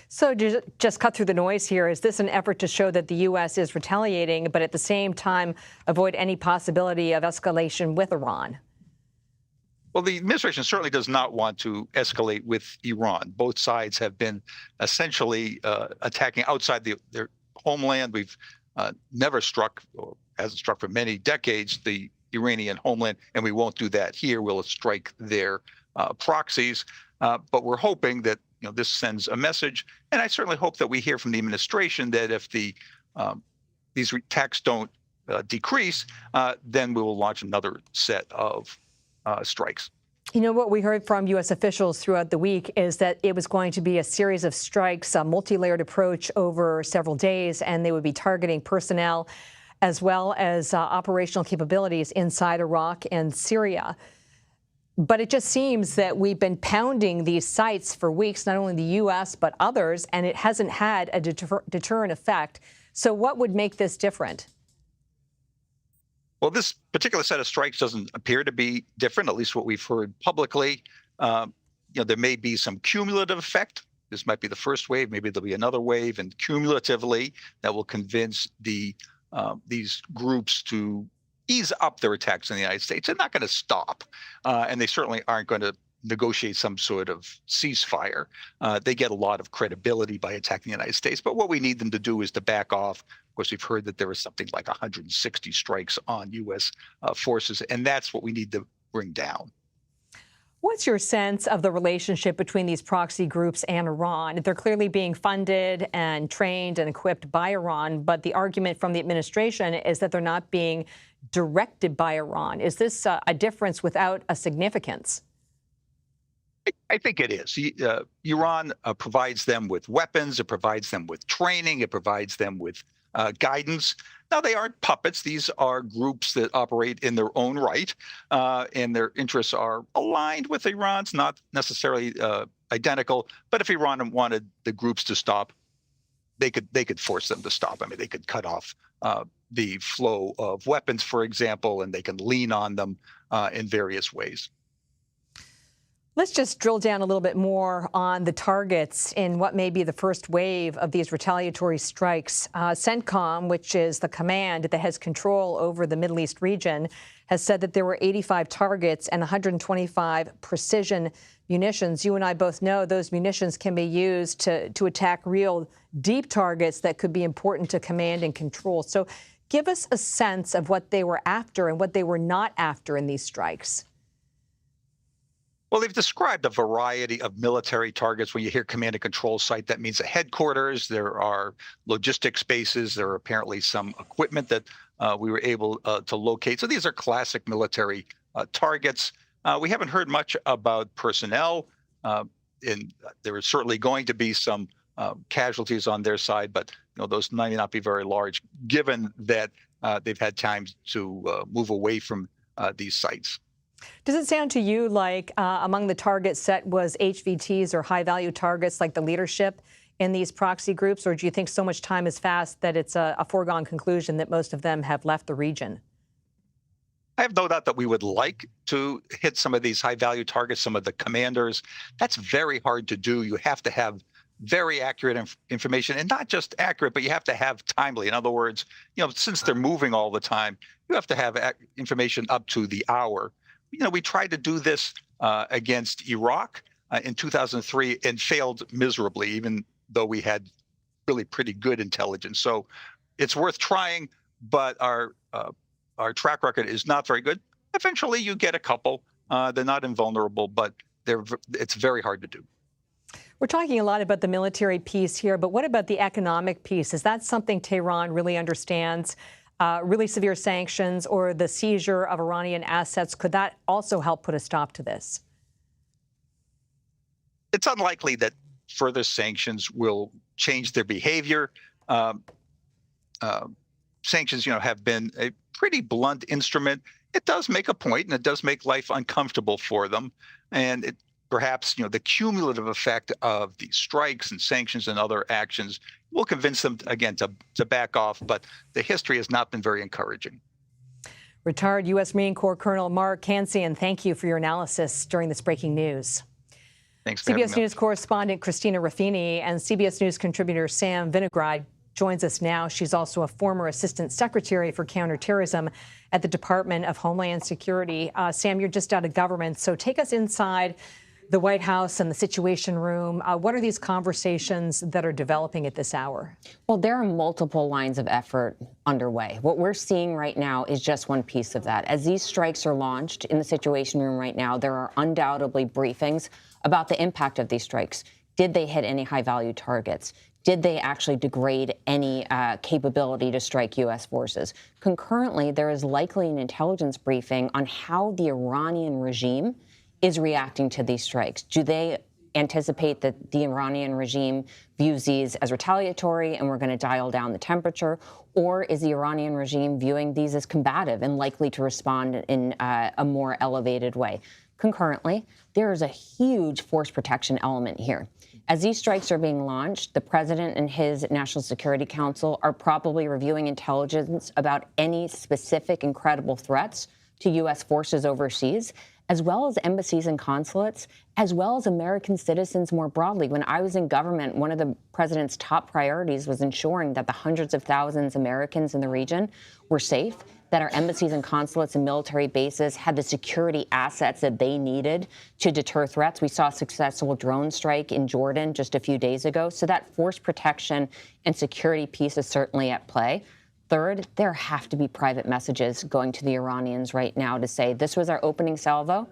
So to just cut through the noise here, is this an effort to show that the U.S. is retaliating, but at the same time avoid any possibility of escalation with Iran? Well, the administration certainly does not want to escalate with Iran. Both sides have been essentially attacking outside their homeland. We've never struck, or hasn't struck for many decades, the Iranian homeland, and we won't do that here. We'll strike their proxies. But we're hoping that this sends a message. And I certainly hope that we hear from the administration that if these attacks don't decrease, then we will launch another set of strikes. What we heard from U.S. officials throughout the week is that it was going to be a series of strikes, a multi-layered approach over several days, and they would be targeting personnel as well as operational capabilities inside Iraq and Syria. But it just seems that we've been pounding these sites for weeks, not only the U.S., but others, and it hasn't had a deterrent effect. So what would make this different? Well, this particular set of strikes doesn't appear to be different, at least what we've heard publicly. There may be some cumulative effect. This might be the first wave. Maybe there'll be another wave, and cumulatively that will convince these groups to ease up their attacks in the United States. They're not going to stop, and they certainly aren't going to negotiate some sort of ceasefire. They get a lot of credibility by attacking the United States, but what we need them to do is to back off. Of course, we've heard that there is something like 160 strikes on U.S. Forces, and that's what we need to bring down. What's your sense of the relationship between these proxy groups and Iran? They're clearly being funded and trained and equipped by Iran, but the argument from the administration is that they're not being directed by Iran. Is this a difference without a significance? I think it is. Iran provides them with weapons. It provides them with training. It provides them with guidance. Now, they aren't puppets. These are groups that operate in their own right, and their interests are aligned with Iran's, not necessarily identical. But if Iran wanted the groups to stop, they could force them to stop. I mean, they could cut off the flow of weapons, for example, and they can lean on them in various ways. Let's just drill down a little bit more on the targets in what may be the first wave of these retaliatory strikes. CENTCOM, which is the command that has control over the Middle East region, has said that there were 85 targets and 125 precision munitions. You and I both know those munitions can be used to attack real deep targets that could be important to command and control. So give us a sense of what they were after and what they were not after in these strikes. Well, they've described a variety of military targets. When you hear command and control site, that means a headquarters. There are logistics bases. There are apparently some equipment that we were able to locate. So these are classic military targets. We haven't heard much about personnel. There is certainly going to be some casualties on their side, but those may not be very large, given that they've had time to move away from these sites. Does it sound to you like among the targets set was HVTs or high-value targets like the leadership in these proxy groups, or do you think so much time has passed that it's a foregone conclusion that most of them have left the region? I have no doubt that we would like to hit some of these high-value targets, some of the commanders. That's very hard to do. You have to have very accurate information, and not just accurate, but you have to have timely. In other words, since they're moving all the time, you have to have information up to the hour. We tried to do this against Iraq in 2003 and failed miserably, even though we had really pretty good intelligence. So it's worth trying, but our track record is not very good. Eventually, you get a couple. They're not invulnerable, but it's very hard to do. We're talking a lot about the military piece here, but what about the economic piece? Is that something Tehran really understands? Really severe sanctions or the seizure of Iranian assets, could that also help put a stop to this? It's unlikely that further sanctions will change their behavior. Sanctions, have been a pretty blunt instrument. It does make a point, and it does make life uncomfortable for them. And perhaps, the cumulative effect of these strikes and sanctions and other actions will convince them, again, to back off. But the history has not been very encouraging. Retired U.S. Marine Corps Colonel Mark Kansian, thank you for your analysis during this breaking news. Thanks for having me. CBS News correspondent Christina Raffini and CBS News contributor Sam Vinograd joins us now. She's also a former assistant secretary for counterterrorism at the Department of Homeland Security. Sam, you're just out of government, so take us inside the White House and the Situation Room. What are these conversations that are developing at this hour? Well, there are multiple lines of effort underway. What we're seeing right now is just one piece of that. As these strikes are launched in the Situation Room right now, there are undoubtedly briefings about the impact of these strikes. Did they hit any high-value targets? Did they actually degrade any capability to strike U.S. forces? Concurrently, there is likely an intelligence briefing on how the Iranian regime is reacting to these strikes. Do they anticipate that the Iranian regime views these as retaliatory and we're going to dial down the temperature? Or is the Iranian regime viewing these as combative and likely to respond in a more elevated way? Concurrently, there is a huge force protection element here. As these strikes are being launched, the president and his National Security Council are probably reviewing intelligence about any specific and credible threats to U.S. forces overseas, as well as embassies and consulates, as well as American citizens more broadly. When I was in government, one of the president's top priorities was ensuring that the hundreds of thousands of Americans in the region were safe, that our embassies and consulates and military bases had the security assets that they needed to deter threats. We saw a successful drone strike in Jordan just a few days ago. So that force protection and security piece is certainly at play. Third, there have to be private messages going to the Iranians right now to say, this was our opening salvo.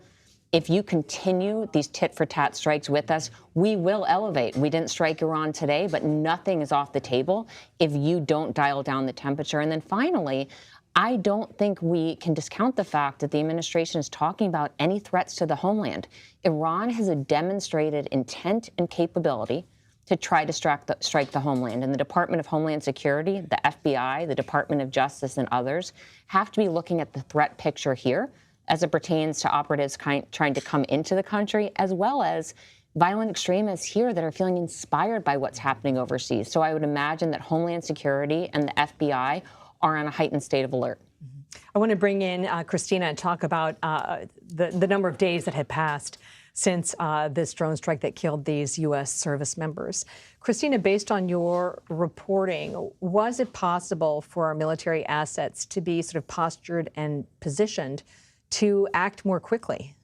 If you continue these tit-for-tat strikes with us, we will elevate. We didn't strike Iran today, but nothing is off the table if you don't dial down the temperature. And then finally, I don't think we can discount the fact that the administration is talking about any threats to the homeland. Iran has a demonstrated intent and capability to try to strike the homeland. And the Department of Homeland Security, the FBI, the Department of Justice, and others have to be looking at the threat picture here as it pertains to operatives trying to come into the country, as well as violent extremists here that are feeling inspired by what's happening overseas. So I would imagine that Homeland Security and the FBI are on a heightened state of alert. I want to bring in Christina and talk about the number of days that had passed since this drone strike that killed these U.S. service members. Christina, based on your reporting, was it possible for our military assets to be sort of postured and positioned to act more quickly?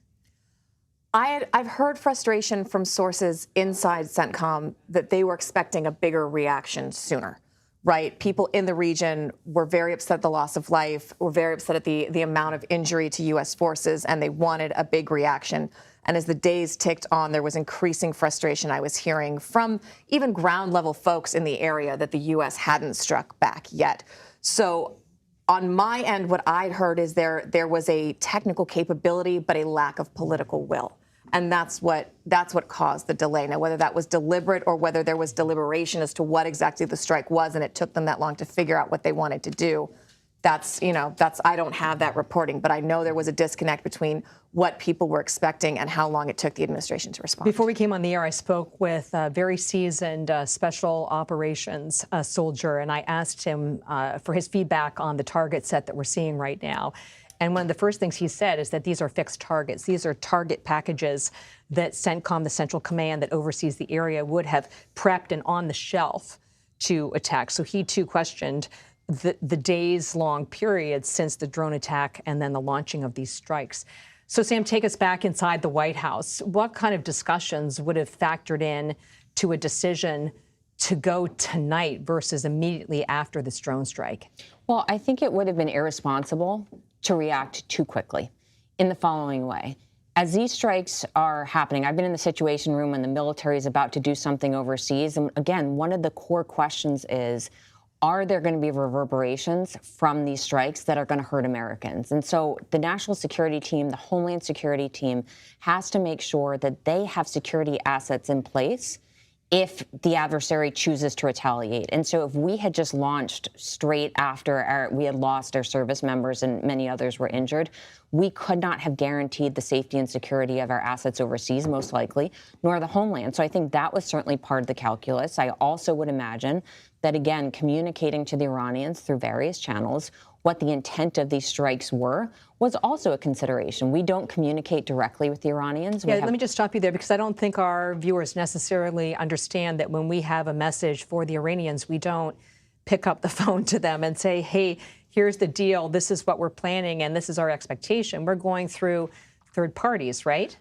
I've heard frustration from sources inside CENTCOM that they were expecting a bigger reaction sooner. Right. People in the region were very upset at the loss of life, were very upset at the amount of injury to U.S. forces, and they wanted a big reaction. And as the days ticked on, there was increasing frustration I was hearing from even ground level folks in the area that the U.S. hadn't struck back yet. So on my end, what I'd heard is there was a technical capability, but a lack of political will. And that's what caused the delay. Now, whether that was deliberate or whether there was deliberation as to what exactly the strike was, and it took them that long to figure out what they wanted to do, I don't have that reporting, but I know there was a disconnect between what people were expecting and how long it took the administration to respond. Before we came on the air, I spoke with a very seasoned special operations soldier, and I asked him for his feedback on the target set that we're seeing right now. And one of the first things he said is that these are fixed targets. These are target packages that CENTCOM, the central command that oversees the area, would have prepped and on the shelf to attack. So he too questioned the days-long period since the drone attack and then the launching of these strikes. So, Sam, take us back inside the White House. What kind of discussions would have factored in to a decision to go tonight versus immediately after this drone strike? Well, I think it would have been irresponsible to react too quickly in the following way. As these strikes are happening, I've been in the Situation Room when the military is about to do something overseas. And again, one of the core questions is, are there going to be reverberations from these strikes that are going to hurt Americans? And so the national security team, the Homeland Security team, has to make sure that they have security assets in place if the adversary chooses to retaliate. And so if we had just launched straight after we had lost our service members and many others were injured, we could not have guaranteed the safety and security of our assets overseas, most likely, nor the homeland. So I think that was certainly part of the calculus. I also would imagine that, again, communicating to the Iranians through various channels what the intent of these strikes were was also a consideration. We don't communicate directly with the Iranians. Let me just stop you there, because I don't think our viewers necessarily understand that when we have a message for the Iranians, we don't pick up the phone to them and say, hey, here's the deal, this is what we're planning, and this is our expectation. We're going through third parties, right?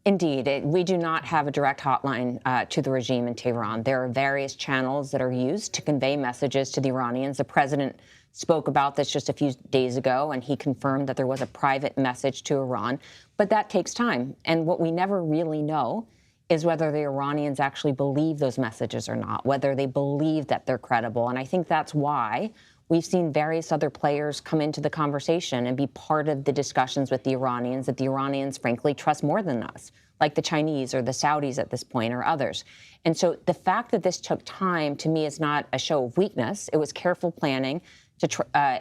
Indeed. We do not have a direct hotline to the regime in Tehran. There are various channels that are used to convey messages to the Iranians. The president spoke about this just a few days ago, and he confirmed that there was a private message to Iran. But that takes time. And what we never really know is whether the Iranians actually believe those messages or not, whether they believe that they're credible. And I think that's why we've seen various other players come into the conversation and be part of the discussions with the Iranians that the Iranians, frankly, trust more than us, like the Chinese or the Saudis at this point or others. And so the fact that this took time, to me, is not a show of weakness. It was careful planning,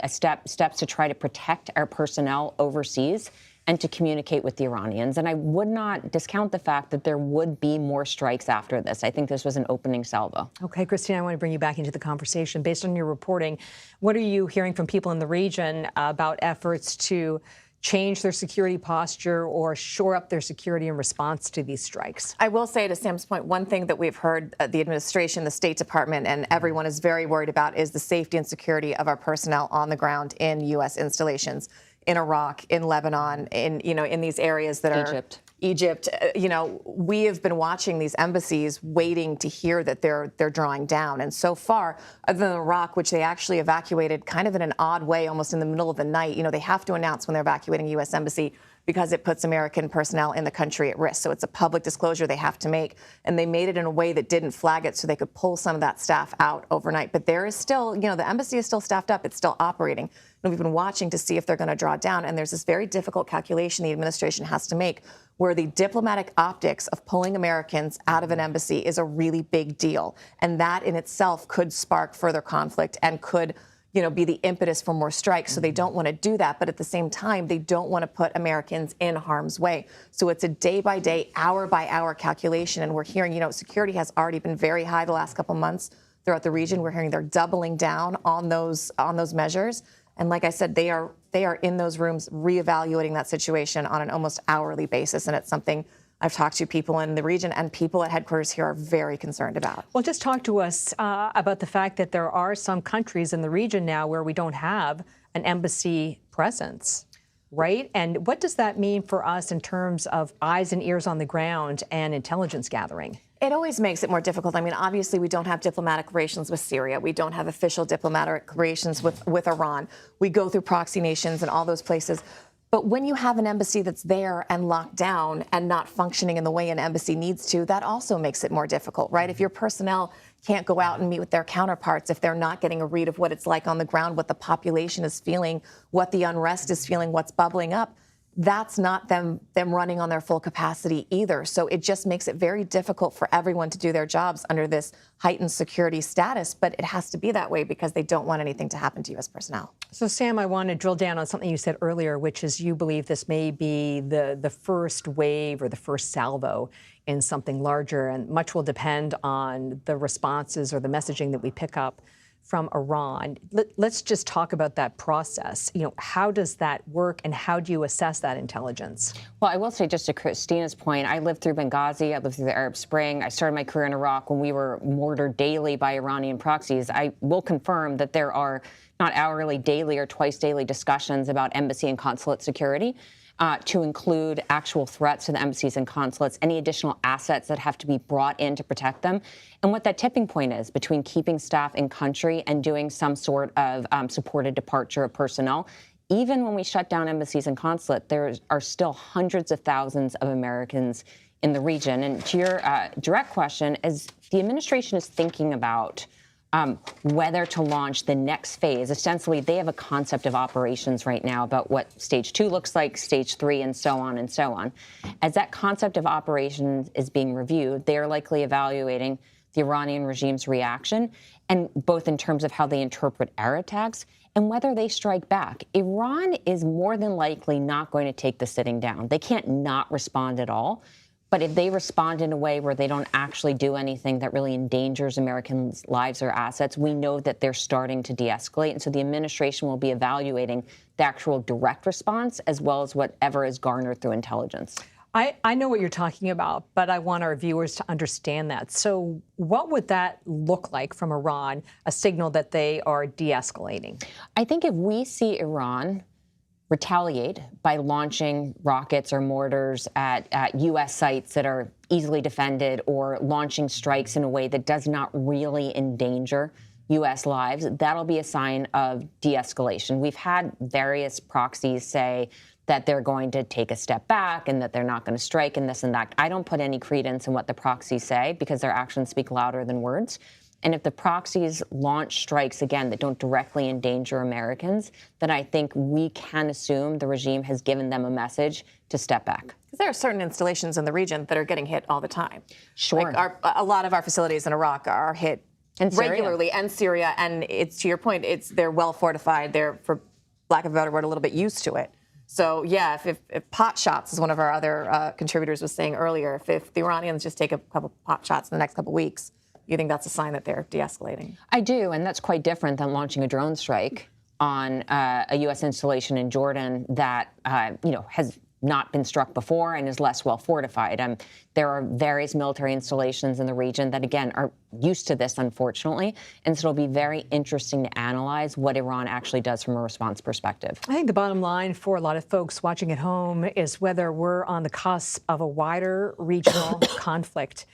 steps to try to protect our personnel overseas and to communicate with the Iranians. And I would not discount the fact that there would be more strikes after this. I think this was an opening salvo. Okay, Christine, I want to bring you back into the conversation. Based on your reporting, what are you hearing from people in the region about efforts to change their security posture or shore up their security in response to these strikes? I will say, to Sam's point, one thing that we've heard the administration, the State Department, and everyone is very worried about is the safety and security of our personnel on the ground in U.S. installations in Iraq, in Lebanon, in these areas that are Egypt. We have been watching these embassies waiting to hear that they're drawing down. And so far, other than Iraq, which they actually evacuated kind of in an odd way, almost in the middle of the night, they have to announce when they're evacuating a U.S. embassy because it puts American personnel in the country at risk. So it's a public disclosure they have to make. And they made it in a way that didn't flag it so they could pull some of that staff out overnight. But there is still, the embassy is still staffed up. It's still operating. And we've been watching to see if they're going to draw down. And there's this very difficult calculation the administration has to make where the diplomatic optics of pulling Americans out of an embassy is a really big deal. And that in itself could spark further conflict and could be the impetus for more strikes. So they don't want to do that. But at the same time, they don't want to put Americans in harm's way. So it's a day-by-day, hour-by-hour calculation. And we're hearing, security has already been very high the last couple months throughout the region. We're hearing they're doubling down on those measures. And like I said, they are in those rooms reevaluating that situation on an almost hourly basis. And it's something I've talked to people in the region and people at headquarters here are very concerned about. Well, just talk to us about the fact that there are some countries in the region now where we don't have an embassy presence, right? And what does that mean for us in terms of eyes and ears on the ground and intelligence gathering? It always makes it more difficult. I mean, obviously, we don't have diplomatic relations with Syria. We don't have official diplomatic relations with Iran. We go through proxy nations and all those places. But when you have an embassy that's there and locked down and not functioning in the way an embassy needs to, that also makes it more difficult, right? If your personnel can't go out and meet with their counterparts, if they're not getting a read of what it's like on the ground, what the population is feeling, what the unrest is feeling, what's bubbling up, that's not them running on their full capacity either. So it just makes it very difficult for everyone to do their jobs under this heightened security status. But it has to be that way because they don't want anything to happen to U.S. personnel. So, Sam, I want to drill down on something you said earlier, which is you believe this may be the first wave or the first salvo in something larger, and much will depend on the responses or the messaging that we pick up from Iran. Let's just talk about that process. You know, how does that work, and how do you assess that intelligence? Well, I will say, just to Christina's point, I lived through Benghazi, I lived through the Arab Spring. I started my career in Iraq when we were mortared daily by Iranian proxies. I will confirm that there are not hourly, daily, or twice daily discussions about embassy and consulate security. To include actual threats to the embassies and consulates, any additional assets that have to be brought in to protect them, and what that tipping point is between keeping staff in country and doing some sort of supported departure of personnel. Even when we shut down embassies and consulate, there are still hundreds of thousands of Americans in the region. And to your direct question, as the administration is thinking about whether to launch the next phase. Ostensibly, they have a concept of operations right now about what stage 2 looks like, stage 3, and so on and so on. As that concept of operations is being reviewed, they are likely evaluating the Iranian regime's reaction, and both in terms of how they interpret air attacks and whether they strike back. Iran is more than likely not going to take the sitting down. They can't not respond at all. But if they respond in a way where they don't actually do anything that really endangers Americans' lives or assets, we know that they're starting to de-escalate. And so the administration will be evaluating the actual direct response as well as whatever is garnered through intelligence. I know what you're talking about, but I want our viewers to understand that. So what would that look like from Iran, a signal that they are de-escalating? I think if we see Iran retaliate by launching rockets or mortars at U.S. sites that are easily defended, or launching strikes in a way that does not really endanger U.S. lives, that'll be a sign of de-escalation. We've had various proxies say that they're going to take a step back and that they're not going to strike and this and that. I don't put any credence in what the proxies say because their actions speak louder than words. And if the proxies launch strikes, again, that don't directly endanger Americans, then I think we can assume the regime has given them a message to step back. Because there are certain installations in the region that are getting hit all the time. Sure. Like a lot of our facilities in Iraq are hit regularly, and Syria. And it's, to your point, they're well fortified. They're, for lack of a better word, a little bit used to it. So, yeah, if pot shots, as one of our other contributors was saying earlier, if the Iranians just take a couple pot shots in the next couple weeks, you think that's a sign that they're de-escalating? I do, and that's quite different than launching a drone strike on a U.S. installation in Jordan that has not been struck before and is less well fortified. There are various military installations in the region that, again, are used to this, unfortunately, and so it'll be very interesting to analyze what Iran actually does from a response perspective. I think the bottom line for a lot of folks watching at home is whether we're on the cusp of a wider regional conflict.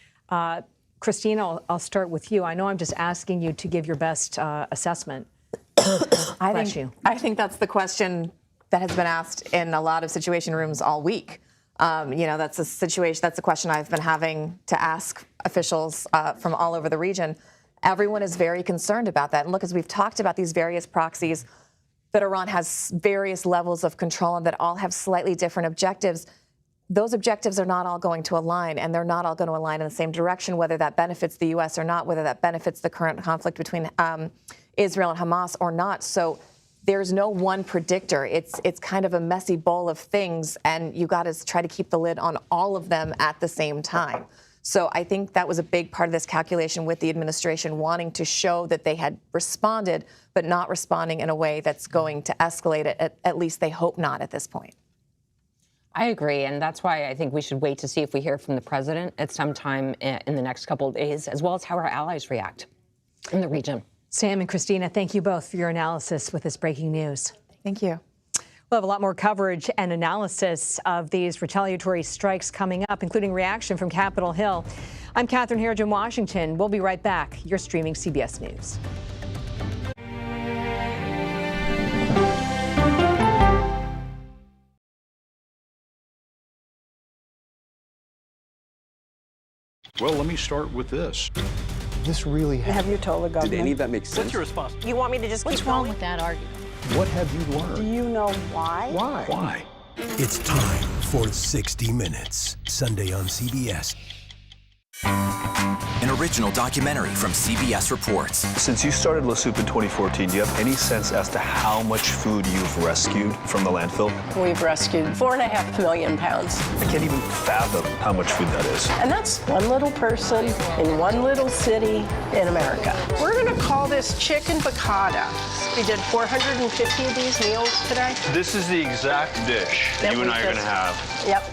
Christina, I'll start with you. I know I'm just asking you to give your best assessment. I think that's the question that has been asked in a lot of situation rooms all week. That's a situation. That's a question I've been having to ask officials from all over the region. Everyone is very concerned about that. And look, as we've talked about these various proxies, that Iran has various levels of control and that all have slightly different objectives. Those objectives are not all going to align, and they're not all going to align in the same direction, whether that benefits the U.S. or not, whether that benefits the current conflict between Israel and Hamas or not. So there's no one predictor. It's kind of a messy bowl of things, and you got to try to keep the lid on all of them at the same time. So I think that was a big part of this calculation with the administration wanting to show that they had responded, but not responding in a way that's going to escalate it. At least they hope not at this point. I agree, and that's why I think we should wait to see if we hear from the president at some time in the next couple of days, as well as how our allies react in the region. Sam and Christina, thank you both for your analysis with this breaking news. Thank you. We'll have a lot more coverage and analysis of these retaliatory strikes coming up, including reaction from Capitol Hill. I'm Catherine Herridge in Washington. We'll be right back. You're streaming CBS News. Well, let me start with this. This really happened. Have you told the government? Did any of that make sense? What's your response? You want me to just What's keep wrong going? with that argument? What have you Do learned? you know why? Why? Why? It's time for 60 Minutes, Sunday on CBS. An original documentary from CBS Reports. Since you started La Soup in 2014, do you have any sense as to how much food you've rescued from the landfill? We've rescued 4.5 million pounds. I can't even fathom how much food that is. And that's one little person in one little city in America. We're going to call this chicken piccata. We did 450 of these meals today. This is the exact dish That you and we I are going to just- have. Yep.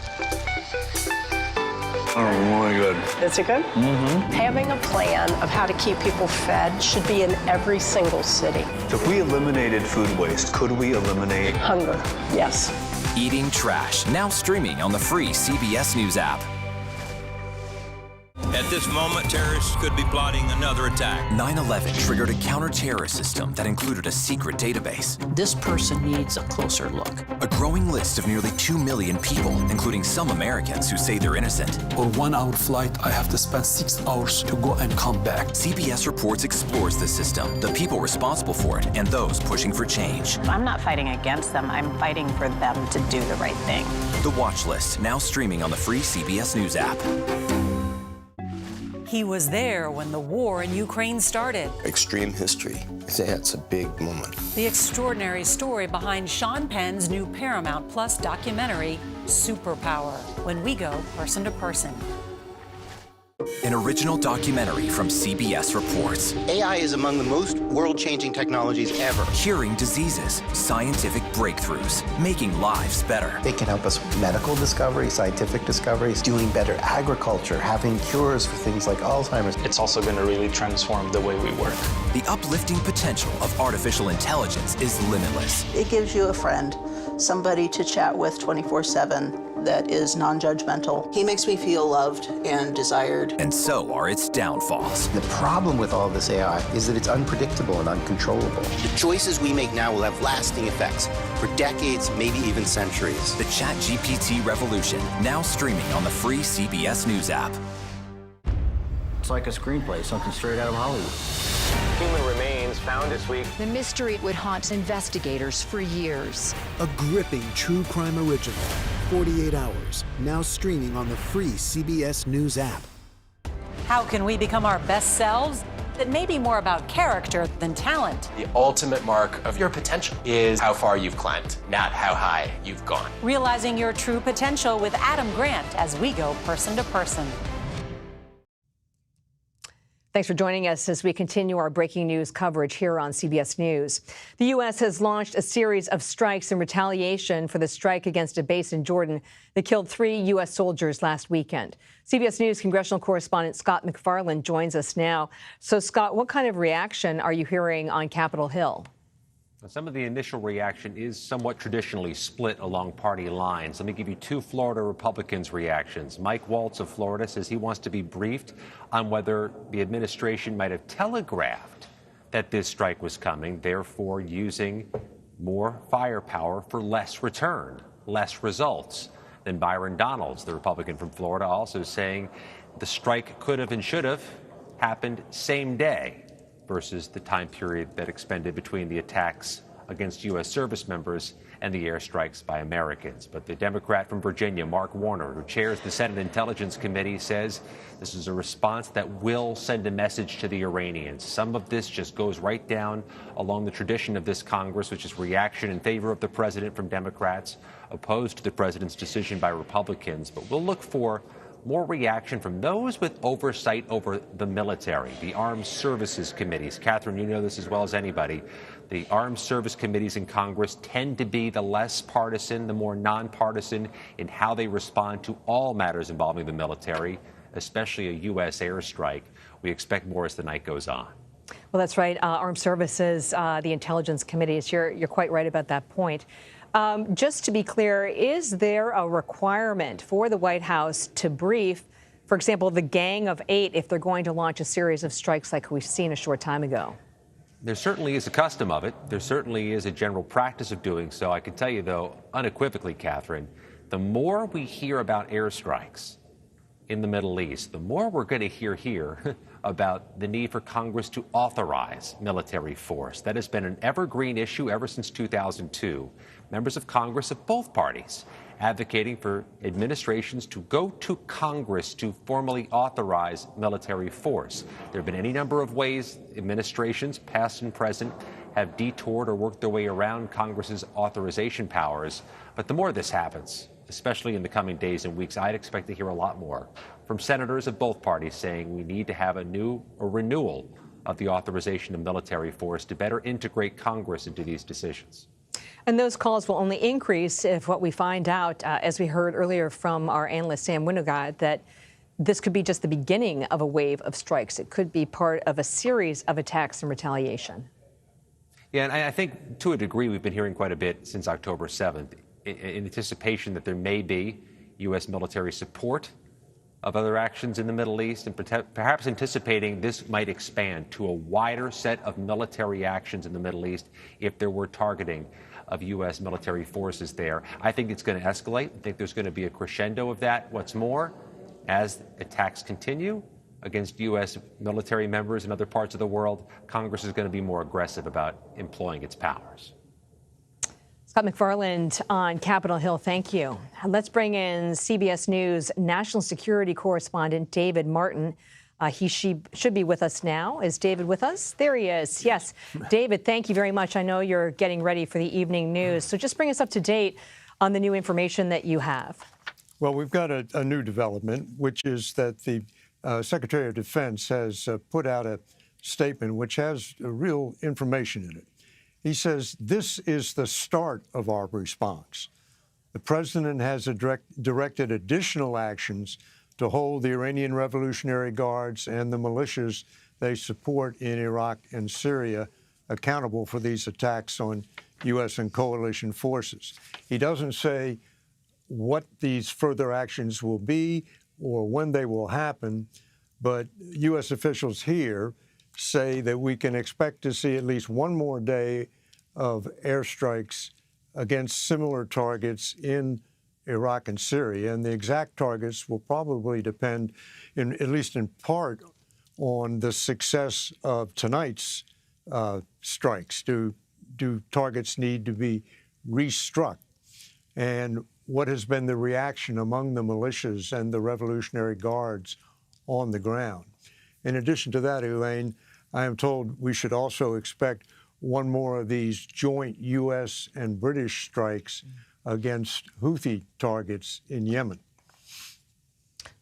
Oh, really good. Is it good? Mm-hmm. Having a plan of how to keep people fed should be in every single city. So if we eliminated food waste, could we eliminate hunger? Yes. Eating Trash, now streaming on the free CBS News app. At this moment, terrorists could be plotting another attack. 9/11 triggered a counter-terrorist system that included a secret database. This person needs a closer look. A growing list of nearly 2 million people, including some Americans who say they're innocent. For 1 hour flight, I have to spend 6 hours to go and come back. CBS Reports explores the system, the people responsible for it, and those pushing for change. I'm not fighting against them. I'm fighting for them to do the right thing. The Watch List, now streaming on the free CBS News app. He was there when the war in Ukraine started. Extreme history. It's a big moment. The extraordinary story behind Sean Penn's new Paramount Plus documentary, Superpower, when we go person to person. An original documentary from CBS Reports. AI is among the most world-changing technologies ever. Curing diseases, scientific breakthroughs, making lives better. It can help us with medical discoveries, scientific discoveries, doing better agriculture, having cures for things like Alzheimer's. It's also going to really transform the way we work. The uplifting potential of artificial intelligence is limitless. It gives you a friend, somebody to chat with 24/7 that is non-judgmental. He makes me feel loved and desired. And so are its downfalls. The problem with all this AI is that it's unpredictable and uncontrollable. The choices we make now will have lasting effects for decades, maybe even centuries. The ChatGPT revolution, now streaming on the free CBS News app. It's like a screenplay, something straight out of Hollywood. Human remains found this week. The mystery would haunt investigators for years. A gripping true crime original, 48 Hours, now streaming on the free CBS News app. How can we become our best selves? That may be more about character than talent. The ultimate mark of your potential is how far you've climbed, not how high you've gone. Realizing your true potential with Adam Grant as we go person to person. Thanks for joining us as we continue our breaking news coverage here on CBS News. The U.S. has launched a series of strikes in retaliation for the strike against a base in Jordan that killed 3 U.S. soldiers last weekend. CBS News congressional correspondent Scott McFarland joins us now. So, Scott, what kind of reaction are you hearing on Capitol Hill? Some of the initial reaction is somewhat traditionally split along party lines. Let me give you 2 Florida Republicans' reactions. Mike Waltz of Florida says he wants to be briefed on whether the administration might have telegraphed that this strike was coming, therefore using more firepower for less return, less results. Then Byron Donalds, the Republican from Florida, also saying the strike could have and should have happened same day, versus the time period that expended between the attacks against U.S. service members and the airstrikes by Americans. But the Democrat from Virginia, Mark Warner, who chairs the Senate Intelligence Committee, says this is a response that will send a message to the Iranians. Some of this just goes right down along the tradition of this Congress, which is reaction in favor of the president from Democrats, opposed to the president's decision by Republicans. But we'll look for more reaction from those with oversight over the military, the armed services committees. Catherine, you know this as well as anybody. The armed service committees in Congress tend to be the less partisan, the more nonpartisan in how they respond to all matters involving the military, especially a U.S. airstrike. We expect more as the night goes on. Well, that's right. Armed services, the intelligence committees, you're quite right about that point. Just to be clear, is there a requirement for the White House to brief, for example, the Gang of 8 if they're going to launch a series of strikes like we've seen a short time ago? There certainly is a custom of it. There certainly is a general practice of doing so. I can tell you, though, unequivocally, Catherine, the more we hear about airstrikes, in the Middle East, the more we're going to hear here about the need for Congress to authorize military force. That has been an evergreen issue ever since 2002. Members of Congress of both parties advocating for administrations to go to Congress to formally authorize military force. There have been any number of ways administrations, past and present, have detoured or worked their way around Congress's authorization powers. But the more this happens, especially in the coming days and weeks, I'd expect to hear a lot more from senators of both parties saying we need to have a renewal of the authorization of military force to better integrate Congress into these decisions. And those calls will only increase if what we find out, as we heard earlier from our analyst Sam Winograd, that this could be just the beginning of a wave of strikes. It could be part of a series of attacks and retaliation. Yeah, and I think to a degree we've been hearing quite a bit since October 7th in anticipation that there may be U.S. military support of other actions in the Middle East, and perhaps anticipating this might expand to a wider set of military actions in the Middle East if there were targeting of U.S. military forces there. I think it's going to escalate. I think there's going to be a crescendo of that. What's more, as attacks continue against U.S. military members in other parts of the world, Congress is going to be more aggressive about employing its powers. Scott McFarland on Capitol Hill, thank you. Let's bring in CBS News national security correspondent David Martin. He should be with us now. Is David with us? There he is. Yes. David, thank you very much. I know you're getting ready for the evening news. So just bring us up to date on the new information that you have. Well, we've got a new development, which is that the Secretary of Defense has put out a statement which has real information in it. He says, this is the start of our response. The president has directed additional actions to hold the Iranian Revolutionary Guards and the militias they support in Iraq and Syria accountable for these attacks on U.S. and coalition forces. He doesn't say what these further actions will be or when they will happen, but U.S. officials here say that we can expect to see at least one more day of airstrikes against similar targets in Iraq and Syria. And the exact targets will probably depend, at least in part, on the success of tonight's strikes. Do targets need to be restruck? And what has been the reaction among the militias and the Revolutionary Guards on the ground? In addition to that, Elaine, I am told we should also expect one more of these joint U.S. and British strikes against Houthi targets in Yemen.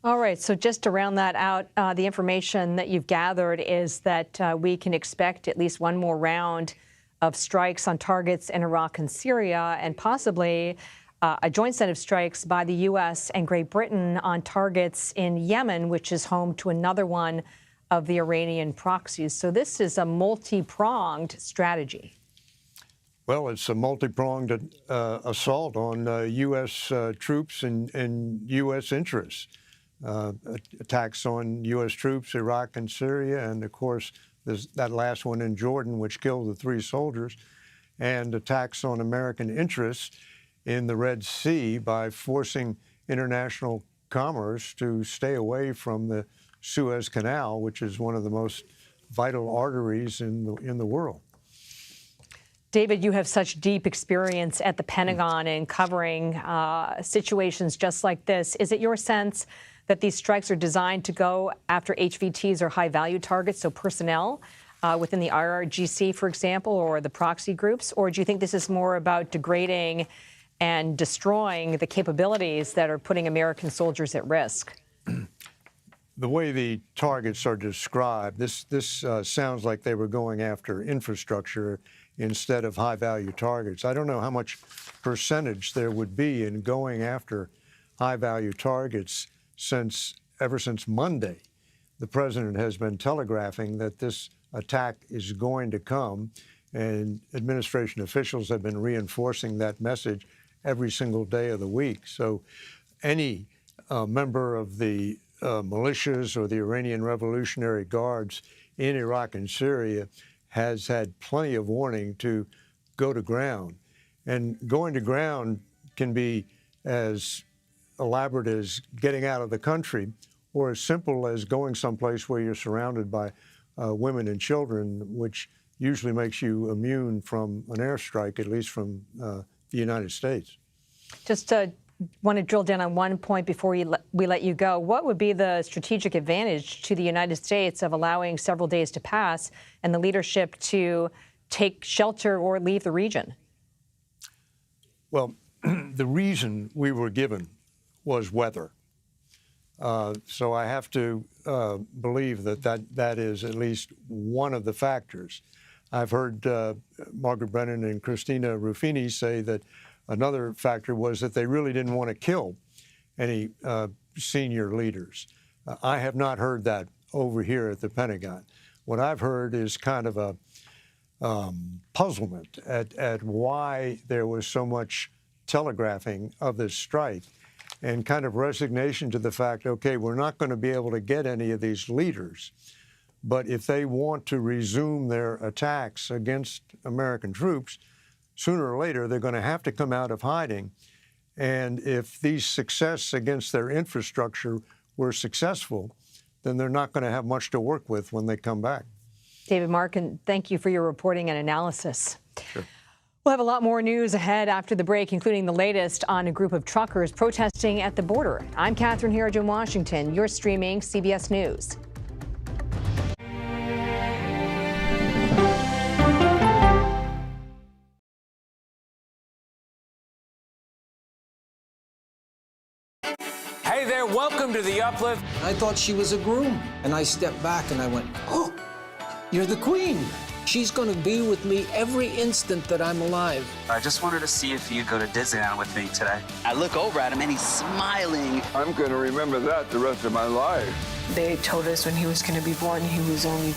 All right, so just to round that out, the information that you've gathered is that we can expect at least one more round of strikes on targets in Iraq and Syria, and possibly a joint set of strikes by the U.S. and Great Britain on targets in Yemen, which is home to another one of the Iranian proxies. So this is a multi-pronged strategy. Well, it's a multi-pronged assault on U.S. troops and U.S. interests. Attacks on U.S. troops, Iraq and Syria, and of course, there's that last one in Jordan, which killed the 3 soldiers, and attacks on American interests in the Red Sea by forcing international commerce to stay away from the Suez Canal, which is one of the most vital arteries in the world. David, you have such deep experience at the Pentagon in covering situations just like this. Is it your sense that these strikes are designed to go after HVTs or high-value targets, so personnel within the IRGC, for example, or the proxy groups? Or do you think this is more about degrading and destroying the capabilities that are putting American soldiers at risk? The way the targets are described, this sounds like they were going after infrastructure instead of high-value targets. I don't know how much percentage there would be in going after high-value targets ever since Monday. The president has been telegraphing that this attack is going to come, and administration officials have been reinforcing that message every single day of the week. So any member of the militias or the Iranian Revolutionary Guards in Iraq and Syria has had plenty of warning to go to ground. And going to ground can be as elaborate as getting out of the country, or as simple as going someplace where you're surrounded by women and children, which usually makes you immune from an airstrike, at least from the United States. Just want to drill down on one point before we let you go. What would be the strategic advantage to the United States of allowing several days to pass and the leadership to take shelter or leave the region? Well, the reason we were given was weather. So I have to believe that is at least one of the factors. I've heard Margaret Brennan and Christina Ruffini say that another factor was that they really didn't want to kill any senior leaders. I have not heard that over here at the Pentagon. What I've heard is kind of a puzzlement at why there was so much telegraphing of this strike, and kind of resignation to the fact, okay, we're not going to be able to get any of these leaders, but if they want to resume their attacks against American troops, sooner or later they're going to have to come out of hiding. And if these success against their infrastructure were successful, then they're not going to have much to work with when they come back. David Markin, thank you for your reporting and analysis. Sure. We'll have a lot more news ahead after the break, including the latest on a group of truckers protesting at the border. I'm Catherine Herridge in Washington. You're streaming CBS News. Hey there, welcome to The Uplift. I thought she was a groom, and I stepped back and I went, oh, you're the queen. She's going to be with me every instant that I'm alive. I just wanted to see if you'd go to Disneyland with me today. I look over at him and he's smiling. I'm going to remember that the rest of my life. They told us when he was going to be born he was only